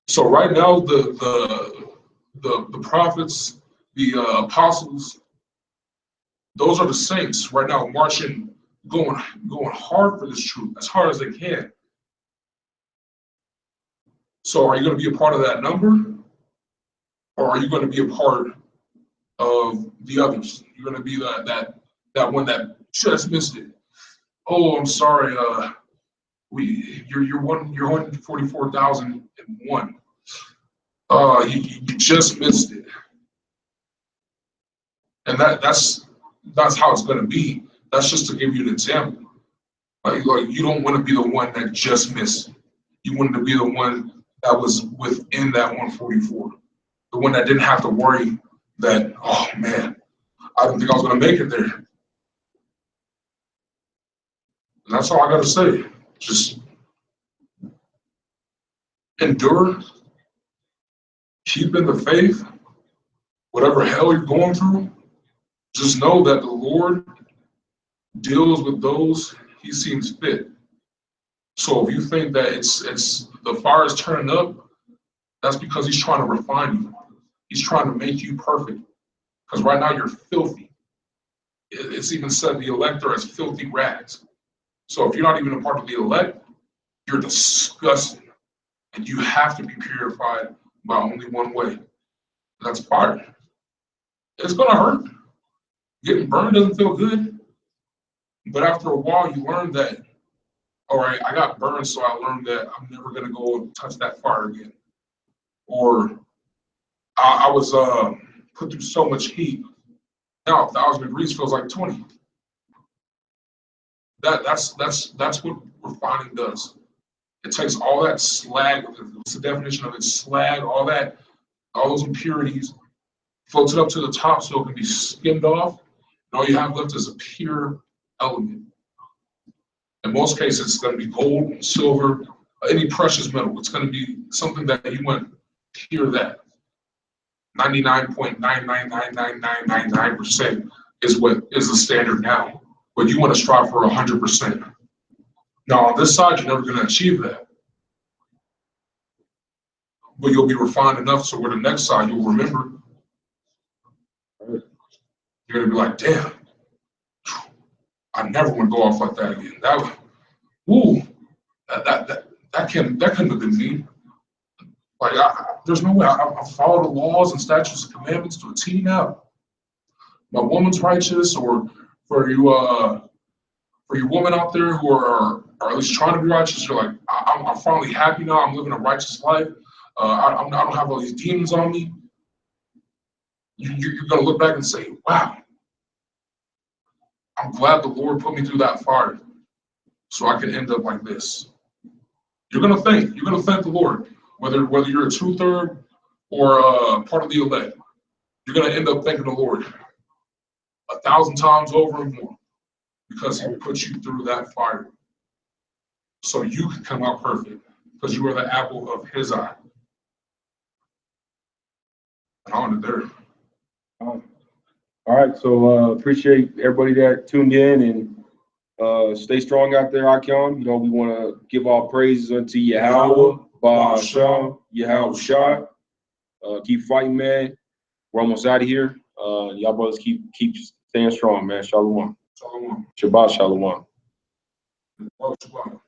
So right now, the prophets, the apostles, those are the saints right now marching, going hard for this truth, as hard as they can. So are you going to be a part of that number, or are you going to be a part of the others? You're going to be that one that just missed it. Oh, I'm sorry. You're 144,001. You just missed it, and that's how it's going to be. That's just to give you an example. Like you don't want to be the one that just missed. You want to be the one that was within that 144, the one that didn't have to worry that, oh man, I didn't think I was going to make it there. And that's all I got to say. Just endure, keep in the faith, whatever hell you're going through. Just know that the Lord deals with those he seems fit. So if you think that it's the fire is turning up, that's because he's trying to refine you. He's trying to make you perfect. Because right now you're filthy. It's even said the elect are as filthy rags. So if you're not even a part of the elect, you're disgusting. And you have to be purified by only one way. And that's fire. It's gonna hurt. Getting burned doesn't feel good. But after a while you learn that, all right, I got burned, so I learned that I'm never gonna go and touch that fire again. Or I was put through so much heat. Now 1,000 degrees feels like 20. That's what refining does. It takes all that slag. What's the definition of it? Slag, all those impurities, floats it up to the top so it can be skimmed off. And all you have left is a pure element. In most cases, it's going to be gold, silver, any precious metal. It's going to be something that you want pure that. 99.9999999% is what is the standard now. But you want to strive for 100%. Now, on this side, you're never going to achieve that. But you'll be refined enough so where the next side you'll remember. You're going to be like, damn, I never want to go off like that again. That couldn't have been me. Like, there's no way. I follow the laws and statutes and commandments to a T now. My woman's righteous, or for you women out there who are at least trying to be righteous, you're like, I'm finally happy now. I'm living a righteous life. I don't have all these demons on me. You're gonna look back and say, wow, I'm glad the Lord put me through that fire so I can end up like this. You're gonna thank the Lord, whether you're a two-third or part of the elect. You're gonna end up thanking the Lord 1,000 times over and more, because he put you through that fire so you can come out perfect, because you are the apple of his eye. And I ended there. All right, so appreciate everybody that tuned in, and stay strong out there, Akim. You know, we want to give all praises unto Yahweh, Ba'asham, Yahweh Shah. Keep fighting, man. We're almost out of here. Y'all brothers keep staying strong, man. Shalom. Shalom. Shabbat shalom. Shalom.